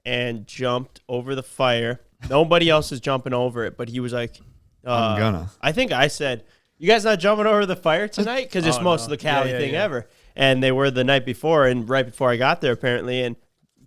and jumped over the fire. Nobody else is jumping over it, but he was like, I'm gonna. I think I said, you guys not jumping over the fire tonight? Because it's Oh, most no. of the Cali Yeah, thing yeah. ever. And they were the night before, and right before I got there, apparently. And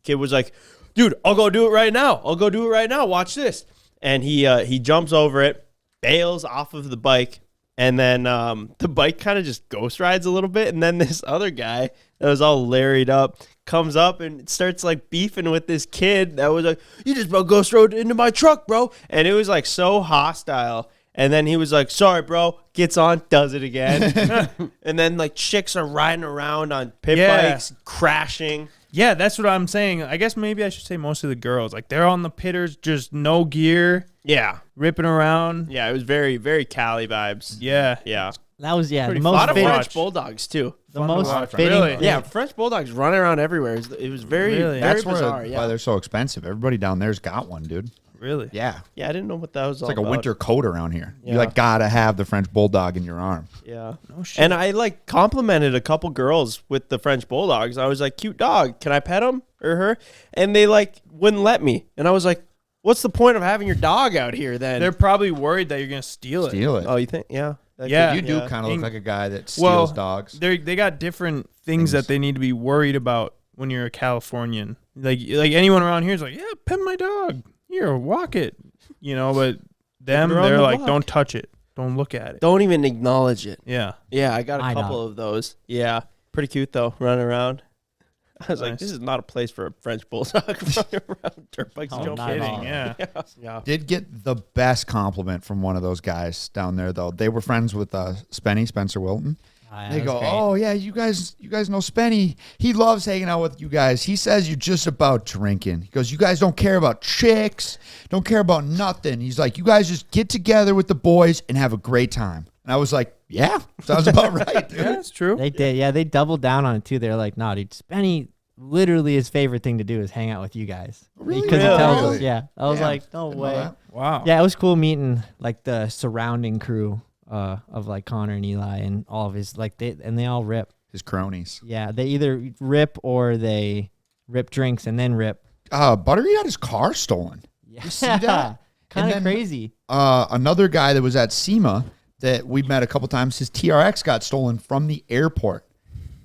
kid was like, dude, I'll go do it right now. I'll go do it right now. Watch this. And he jumps over it, bails off of the bike, and then the bike kind of just ghost rides a little bit. And then this other guy that was all larried up comes up and starts like beefing with this kid that was like, you just about ghost rode into my truck, bro. And it was like so hostile. And then he was like, sorry, bro, gets on, does it again. And then like chicks are riding around on pit Yeah. bikes, crashing. yeah, that's what I'm saying. I guess maybe I should say most of the girls, like they're on the pitters, just no gear, Yeah. ripping around. Yeah, it was very, very Cali vibes. Yeah, Yeah. That was the Pretty A most lot of fitting- French bulldogs too. the most watch. fitting. Really? Yeah, French bulldogs running around everywhere. It was very, Really? very That's bizarre. why they're so expensive. Everybody down there's got one, dude. really. Yeah. Yeah, I didn't know what that was It's all like a about. winter coat around here. Yeah. You like gotta have the French bulldog in your arm. Yeah. No shit. And I like complimented a couple girls with the French bulldogs. I was like, cute dog. Can I pet him or her? And they like wouldn't let me. And I was like, what's the point of having your dog out here then? They're probably worried that you're gonna steal it. Steal it. Oh, you think? Yeah. That Yeah. You do yeah. kind of look In- like a guy that steals Well, dogs. They got different things that they need to be worried about when you're a Californian. Like anyone around here is like, yeah, pet my dog. Here, walk it. But them, around they're the like, block. don't touch it. Don't look at it. Don't even acknowledge it. Yeah. Yeah, I got a I couple know. of those. Yeah. Pretty cute though, running around. I was like, Nice. this is not a place for a French bulldog running around dirt bikes. Oh, jumping. not at all. Kidding. Yeah. Yeah. Did get the best compliment from one of those guys down there though. They were friends with Spencer Wilton. They go, oh yeah, you guys know Spenny. He loves hanging out with you guys. He says you're just about drinking. He goes, you guys don't care about chicks, don't care about nothing. He's like, you guys just get together with the boys and have a great time. And I was like, yeah, sounds about right, dude. Yeah, that's true. They did. Yeah, they doubled down on it too. They're like, no, dude, Spenny, literally his favorite thing to do is hang out with you guys. Really? Because he Really? tells us, Really? yeah. I was Yeah, like, no didn't know way. that. Wow. Yeah, it was cool meeting like the surrounding crew of like Connor and Eli and all of his they all rip. His cronies. Yeah, they either rip or they rip drinks and then rip. Buttery had his car stolen. Yeah, You see that? Kind And of then- crazy. Another guy that was at SEMA that we met a couple times, his TRX got stolen from the airport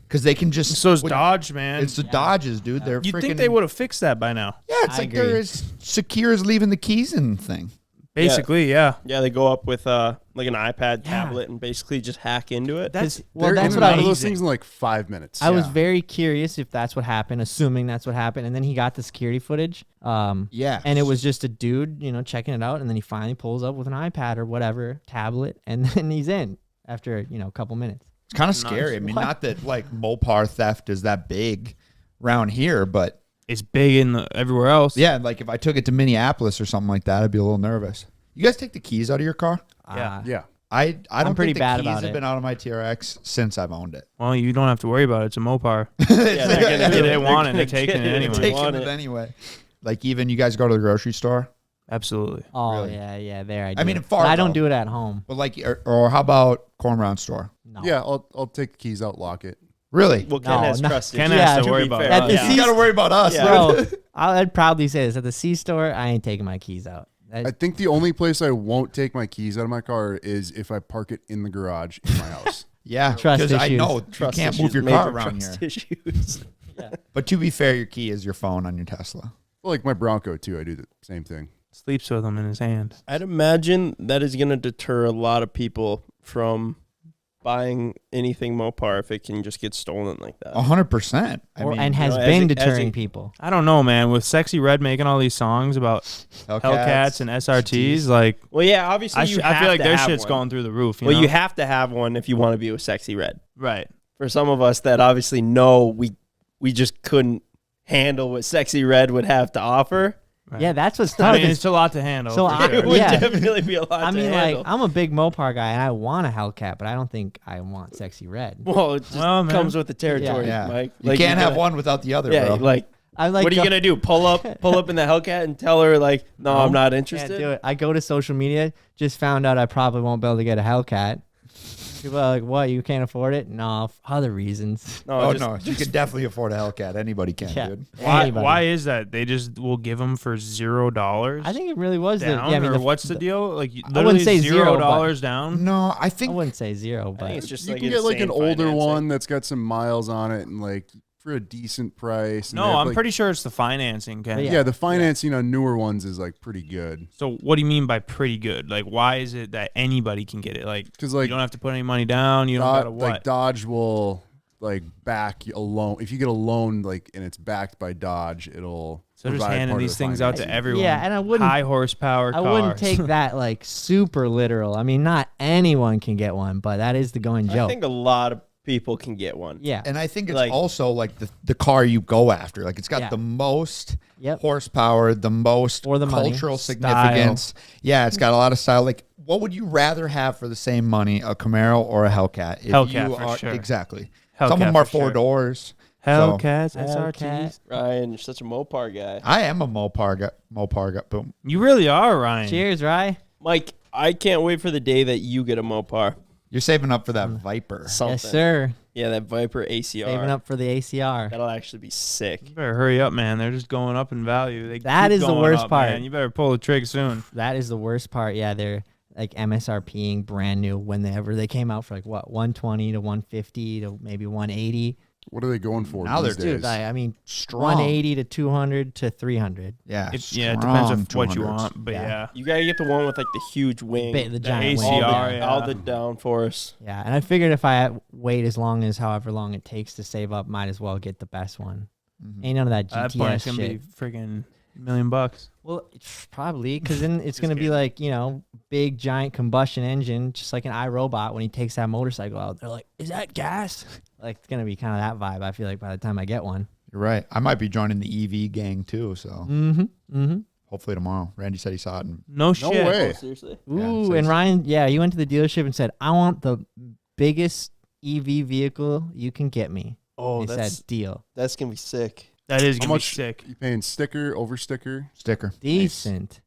because they can just. So it's Dodge, man. It's the Dodges, dude. They're You'd freaking. think they would have fixed that by now. Yeah, it's I like agree. they're as secure as leaving the keys in the thing. Basically, yeah. Yeah, they go up with like an iPad Yeah. tablet and basically just hack into it. That's They're well, in that's and what I out of was. those things in like 5 minutes. I was Yeah. very curious if that's what happened, assuming that's what happened, and then he got the security footage. Yeah. And it was just a dude, checking it out, and then he finally pulls up with an iPad or whatever tablet, and then he's in after a couple minutes. It's kind of scary. I mean, What? not that like Mopar theft is that big around here, but It's big in everywhere else. yeah, like if I took it to Minneapolis or something like that, I'd be a little nervous. You guys take the keys out of your car? Yeah. Yeah. I don't pretty think the bad keys about have it. been out of my TRX since I've owned it. Well, you don't have to worry about it. It's a Mopar. Yeah, they're gonna If get they it. want it, They're they're gonna taking get it anyway. They Taking want it it. anyway. Like even you guys go to the grocery store, Absolutely. Oh Really? yeah, there I do. I mean, it. far But I don't though. do it at home. but like, or how about Corn Brown store? No. Yeah, I'll take the keys out, lock it. Really? Well, Ken No, has no. trusted. Ken you. has to be worry about fair. us. At the Yeah. C- You got to worry about us. Yeah. Bro, I'd probably say this at the C store. I ain't taking my keys out. I think the only place I won't take my keys out of my car is if I park it in the garage in my house. Yeah, Trust because I issues. know Trust you can't issues, move your major car around here. trust issues. But to be fair, your key is your phone on your Tesla. Well, like my Bronco too, I do the same thing. Sleeps with them in his hand. I'd imagine that is going to deter a lot of people from buying anything Mopar if it can just get stolen like that. 100%. I mean, and has you know, been as deterring a- people. I don't know, man. With Sexy Red making all these songs about Hellcats and SRTs, like Well, yeah, obviously I you feel have like to their have shit's one. going through the roof. You Well, know? you have to have one if you want to be with Sexy Red. right. For some of us that obviously know we just couldn't handle what Sexy Red would have to offer. Right. Yeah, that's what's I tough. mean, is- it's a lot to handle. So for I- sure. It would Yeah. definitely be a lot I to mean, handle. like, I'm a big Mopar guy, and I want a Hellcat, but I don't think I want Sexy Red. well, it just Well, man. comes with the territory, Yeah. Mike. You Like, can't you're have gonna- one without the other, Yeah, bro. like I like what are you gonna do? Pull up in the Hellcat and tell her like, no, I'm not Can't interested. do it. I go to social media, just found out I probably won't be able to get a Hellcat. People are like, what, you can't afford it? No, for other reasons. No, Oh, just, no. You can definitely afford a Hellcat. Anybody can, Yeah. dude. Anybody. Why is that? They just will give them for $0. I think it really was down, yeah, I mean, or what's the deal? Like I wouldn't say zero, $0 down. No, I I think wouldn't say zero, I but think it's just You like can get like an insane older financing. one that's got some miles on it and like for a decent price. And they No, have, I'm like- pretty sure it's the financing, Ken. Yeah. Yeah, the financing on newer ones is like pretty good So what do you mean by pretty good? Like, why is it that anybody can get it? Like, because you like don't have to put any money down. You don't gotta what? like Dodge will like back a loan if you get a loan like and it's backed by Dodge, it'll So just provide handing part of these the things out to financing. everyone. Yeah, and I wouldn't- high horsepower I cars. wouldn't take that like super literal. I mean, not anyone can get one, but that is the going I joke. think a lot of people can get one. Yeah. and I think it's Like- also like the car you go after. Like it's got Yeah. the most Yep. horsepower, the most For the money. cultural Style. significance. Yeah, it's got a lot of style. Like, what would you rather have for the same money, a Camaro or a Hellcat? If Hellcat you for are, sure. Exactly. Hellcat Some of them are for 4 sure. doors. Hellcats, Hellcat. SRTs. Ryan, you're such a Mopar guy. I am a Mopar guy. Boom. You really are, Ryan. Cheers, Rye. Mike, I can't wait for the day that you get a Mopar. You're saving up for that Viper. Something. Yes, sir. Yeah, that Viper ACR. Saving up for the ACR. That'll actually be sick. You better hurry up, man. They're just going up in value. They That keep is the going worst up, part. Man. You better pull the trigger soon. That is the worst part. Yeah, they're like MSRPing brand new whenever they came out for like what 120 to 150 to maybe 180. What are they going for Now these they're- days? Dude, I mean Strong. 180 to 200 to 300. Yeah. It depends on strong what you 200s. want, but Yeah. yeah. You gotta get the one with like the huge wing, The giant ACR, wing. all the, yeah. all the downforce. Yeah, and I figured if I wait as long as however long it takes to save up, might as well get the best one. Mhm. Ain't none of that At that point, GTS it's gonna shit. be freaking $1,000,000. Well, probably because then it's gonna be kidding. like big giant combustion engine, just like an iRobot when he takes that motorcycle out. They're like, "Is that gas?" Like it's gonna be kind of that vibe. I feel like by the time I get one. You're right. I might be joining the EV gang too. So Mm-hmm. Mm-hmm. hopefully tomorrow. Randy said he saw it. And No shit. way. Oh, seriously? Ooh, so and it's- Ryan, yeah, you went to the dealership and said, "I want the biggest EV vehicle you can get me." Oh, They that's said, "Deal, that's gonna be sick. That is How gonna be much sick. you paying sticker, over sticker? sticker. decent."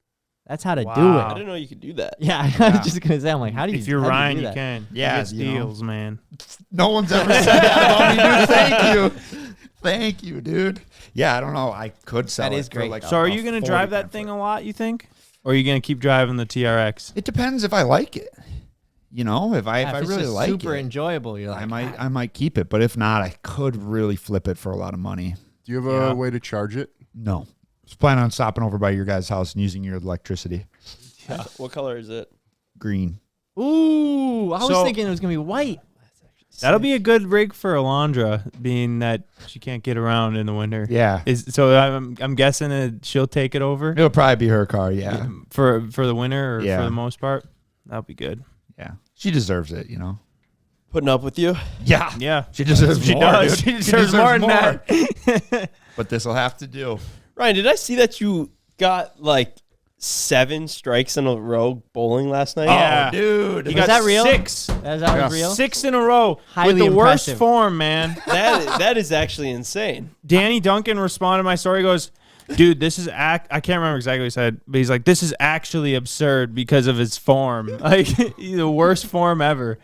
That's how to do Wow. I it. didn't know you could do that. Yeah, I Yeah. was just gonna say, I'm like, how do you? If you're how do Ryan, do you that? can. Yeah, You get you know. deals, man. No one's ever said that about me, dude. Thank you. Thank you, dude. Yeah, I don't know. I could sell That it is for great. like So are you gonna drive that thing a lot? You think, or are you gonna keep driving the TRX? It depends if I like it. You know, if I Yeah, if it's I really just like super it, enjoyable. You're like, I might keep it. But if not, I could really flip it for a lot of money. Do you have Yeah. a way to charge it? No, just plan on stopping over by your guys' house and using your electricity. What color is it? Green. Ooh, I was So- thinking it was gonna be white. That'll be a good rig for Alondra, being that she can't get around in the winter. Yeah, So I'm guessing that she'll take it over it'll probably be her car. Yeah, for the winter or Yeah. for the most part. That'll be good. yeah. She deserves it. You know. Putting up with you? Yeah, Yeah, she deserves she more. does. Dude. She deserves more than that. But this will have to do. Ryan, did I see that you got like 7 strikes in a row bowling last night? Yeah. Oh, dude. He Was got that real? 6. That was real. 6 in a row Highly with the worst impressive. form, man. That is actually insane. Danny Duncan responded to my story. He goes, dude, this is I can't remember exactly what he said, but he's like, this is actually absurd because of his form. Like the worst form ever.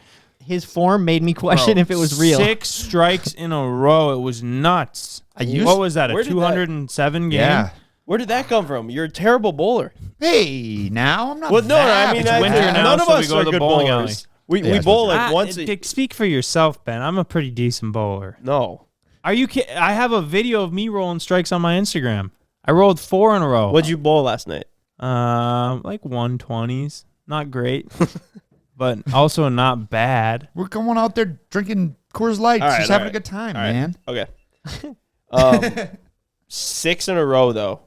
His form made me question if it was real. 6 strikes in a row. It was nuts. What was that? A Where did that- 207 game? Yeah. Where did that come from? You're a terrible bowler. Hey, now I'm not. Well, no, that I mean, bad. winter now, none of so we us go are to the good bowling bowlers. We Yeah, bowl like once. Dick, speak for yourself, Ben. I'm a pretty decent bowler. No. Are you kidding? I have a video of me rolling strikes on my Instagram. I rolled 4 in a row. What'd you bowl last night? Like 120s. Not great. but also not bad. We're going out there drinking Coors Lights, All right, just all having a right. good time, All right. man. Okay. 6 in a row, though.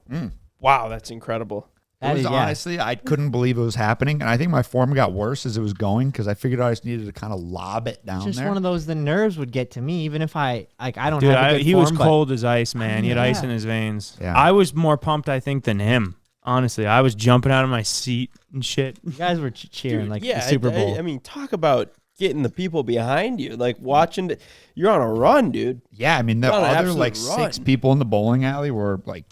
Wow, that's incredible. It was yeah. honestly, I couldn't believe it was happening, and I think my form got worse as it was going because I figured I just needed to kind of lob it down Just there. one of those, the nerves would get to me, even if I don't Dude, have a good he form, was but cold as ice, man. He had ice Yeah. in his veins. Yeah. I was more pumped, I think, than him. Honestly, I was jumping out of my seat and shit. You guys were cheering Dude, like yeah, the Super Bowl. I mean, talk about getting the people behind you, like watching. You're on a run, dude. Yeah, I mean, the Not an other absolute like run. 6 people in the bowling alley were like,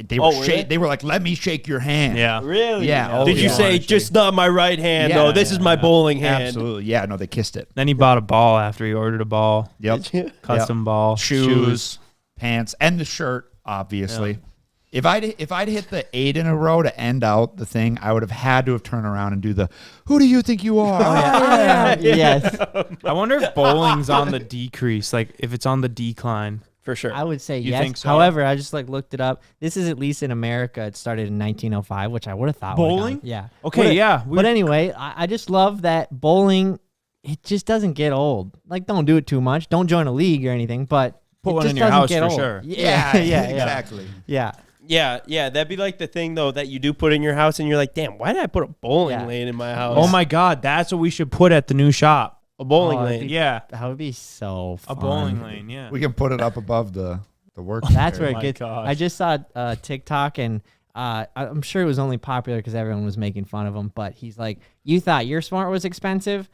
they were Oh, were they? they were like, "Let me shake your hand." Yeah. Really? Yeah. Oh, Did you yeah. say just not my right hand Yeah, though? This is my bowling hand. Absolutely. Yeah, no, they kissed it. Then he bought a ball after he ordered a ball. Yep. Did you? Custom ball. Shoes, pants, and the shirt, obviously. If I'd hit the 8 in a row to end out the thing, I would have had to have turned around and do the "Who do you think you are?" Yes, I wonder if bowling's on the decrease, like if it's on the decline. For sure. I would say You yes. think so? However, I just like looked it up. This is at least in America. It started in 1905, which I would have thought. would've Bowling? gone- Yeah. Okay, Would've- yeah. But anyway, I just love that bowling. It just doesn't get old. Like, don't do it too much. Don't join a league or anything. But Put it one just in your doesn't house get for old. sure. Yeah, yeah, exactly. yeah. Yeah, that'd be like the thing though that you do put in your house, and you're like, damn, why did I put a bowling Yeah. lane in my house? Oh my God, that's what we should put at the new shop. a bowling Oh, I lane. think- Yeah, That would be so a fun. bowling lane. Yeah. We can put it up above the work. That's where Oh it my gets. gosh. I just saw TikTok, and I'm sure it was only popular because everyone was making fun of him. But he's like, "You thought your smart was expensive?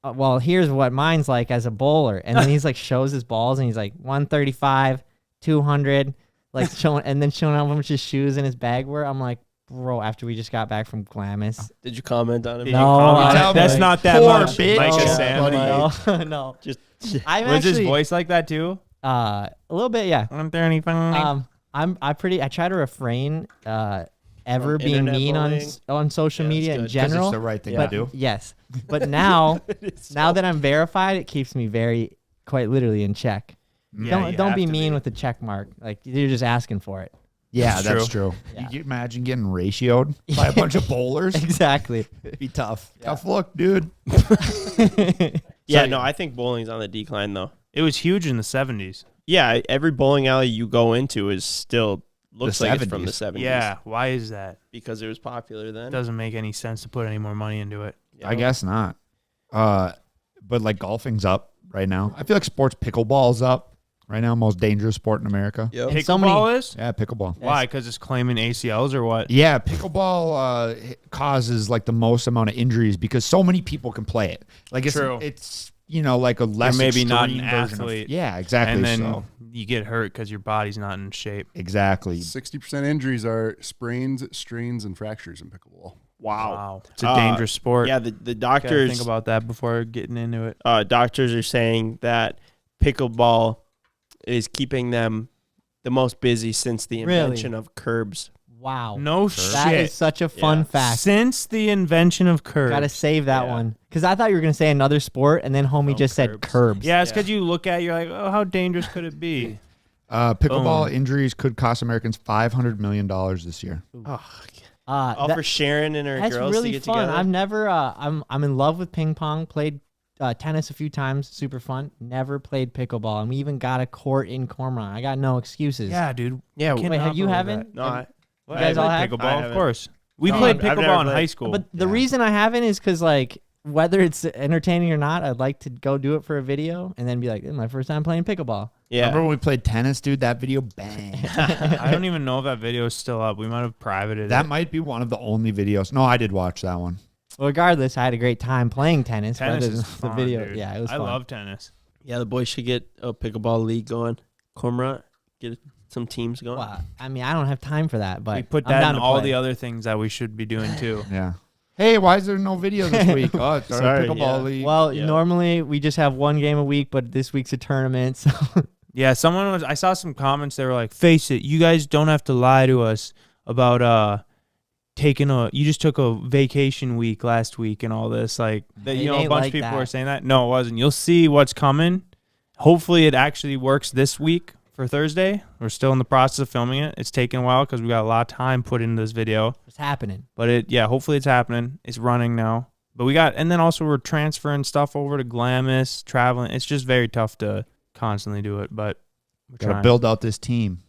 Well, here's what mine's like as a bowler." And then he's like, shows his balls, and he's like, 135, 200, like showing how much his shoes and his bag were. I'm like, bro, after we just got back from Glamis. Did you comment on it? Did No, you comment? I- That's not that Poor much. bitch. Like a No, salmon. No, Just I'm Was his actually voice like that too? a little bit, yeah. 135. I try to refrain ever From being internet mean bullying? on social Yeah, that's media in good. 'Cause general. it's the right thing but to do. yes, but now that I'm verified, it keeps me very quite literally in check. Yeah, you don't have be to mean with the check mark. Like, you're just asking for it. Yeah, That's that's true. Yeah. You can imagine getting ratioed by a bunch of bowlers. Exactly. It'd be tough. Tough look, dude. yeah. No, I think bowling's on the decline though. It was huge in the 70s. Yeah, every bowling alley you go into is still looks The like it's from the 70s. 70s. Yeah. Why is that? because it was popular then. It doesn't make any sense to put any more money into it. Yeah. I guess not. But like golfing's up right now. I feel like sports pickleball's up right now. Most dangerous sport in America. Yep. And so many- Pickleball is? Yeah, pickleball. Why? Because it's claiming ACLs or what? Yeah, pickleball causes like the most amount of injuries because so many people can play it. Like True. it's like a less maybe not an extreme version of- athlete. yeah, exactly. And then so. you get hurt because your body's not in shape. Exactly. 60% injuries are sprains, strains, and fractures in pickleball. Wow. It's a dangerous sport. Yeah, the Gotta doctors think about that before getting into it. doctors are saying that pickleball is keeping them the most busy since the Really? invention of curbs. Wow. No That shit. is such a fun Yeah. fact. Since the invention of curbs. Gotta save that Yeah. one because I thought you were gonna say another sport, and then homie Oh, just said curbs. curbs. Yeah, it's because you look at it, you're like, oh, how dangerous could it be? Pickleball Boom. injuries could cost Americans $500 million this year. All for Sharon and her That's girls really to get fun. together. I've never. I'm in love with ping pong. Played tennis a few times. Super fun. Never played pickleball, and we even got a court in Cormorant. I got no excuses. Yeah, dude. Yeah, Cannot Wait, have you believe haven't? no, I, You guys all have? pickleball, I of haven't. course. We No, played I've never pickleball in played. high school. But the reason I haven't is because like whether it's entertaining or not, I'd like to go do it for a video and then be like, "This is my first time playing pickleball." yeah. Remember when we played tennis, dude? That video bang. I don't even know if that video is still up. We might have privated That it. might be one of the only videos. No, I did watch that one. Well, regardless, I had a great time playing tennis. Tennis rather is than the fun, video. dude. Yeah, it was I fun. love tennis. Yeah, the boys should get a pickleball league going. Cormorant, get some teams going. Well, I mean, I don't have time for that, but We put I'm that down in to all play. the other things that we should be doing too. Yeah. Hey, why is there no video this week? Oh, it's our Sorry, pickleball yeah. league. Well, Yeah. normally we just have one game a week, but this week's a tournament. So Yeah, I saw some comments. They were like, "Face it, you guys don't have to lie to us about you just took a vacation week last week and all this." Like, that, It you know, a ain't bunch like of people that. were saying that. No, it wasn't. You'll see what's coming. Hopefully, it actually works this week for Thursday. We're still in the process of filming it. It's taking a while because we got a lot of time put into this video. it's happening. But hopefully it's happening. It's running now. But and then also we're transferring stuff over to Glamis, traveling. It's just very tough to constantly do it, but we're Gotta trying. build out this team.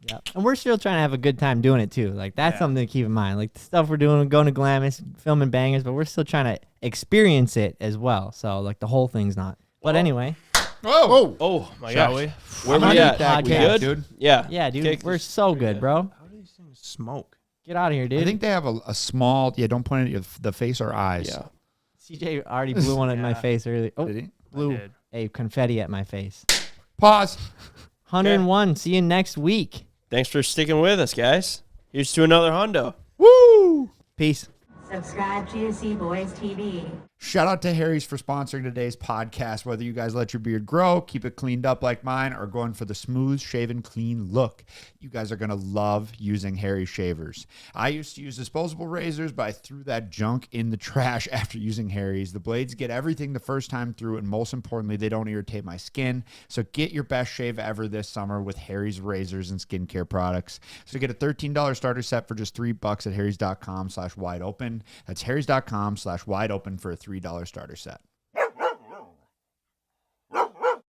Yeah. And we're still trying to have a good time doing it too. Like that's something to keep in mind. Like the stuff we're doing, going to Glamis, filming bangers, but we're still trying to experience it as well. So like the whole thing's not. But anyway. Whoa. Oh my Shall gosh. we? Where we Hundred at? podcast. We good? Dude. Yeah. Yeah, dude. Okay, We're so good, bro. How do these things smoke? Get out of here, dude. I think they have a small. Yeah, don't point it at the face or eyes. Yeah. CJ already blew one in my face earlier. Oh, Did he? blew did. a confetti at my face. Pause. 101. See you next week. Thanks for sticking with us, guys. Here's to another Hondo. Woo! Peace. Subscribe to CboysTV. Shout out to Harry's for sponsoring today's podcast. Whether you guys let your beard grow, keep it cleaned up like mine, or going for the smooth, shaven, clean look, you guys are going to love using Harry's shavers. I used to use disposable razors, but I threw that junk in the trash after using Harry's. The blades get everything the first time through, and most importantly, they don't irritate my skin. So get your best shave ever this summer with Harry's razors and skincare products. So get a $13 starter set for just $3 at harrys.com/wideopen. That's harrys.com/wideopen for a $3 starter set.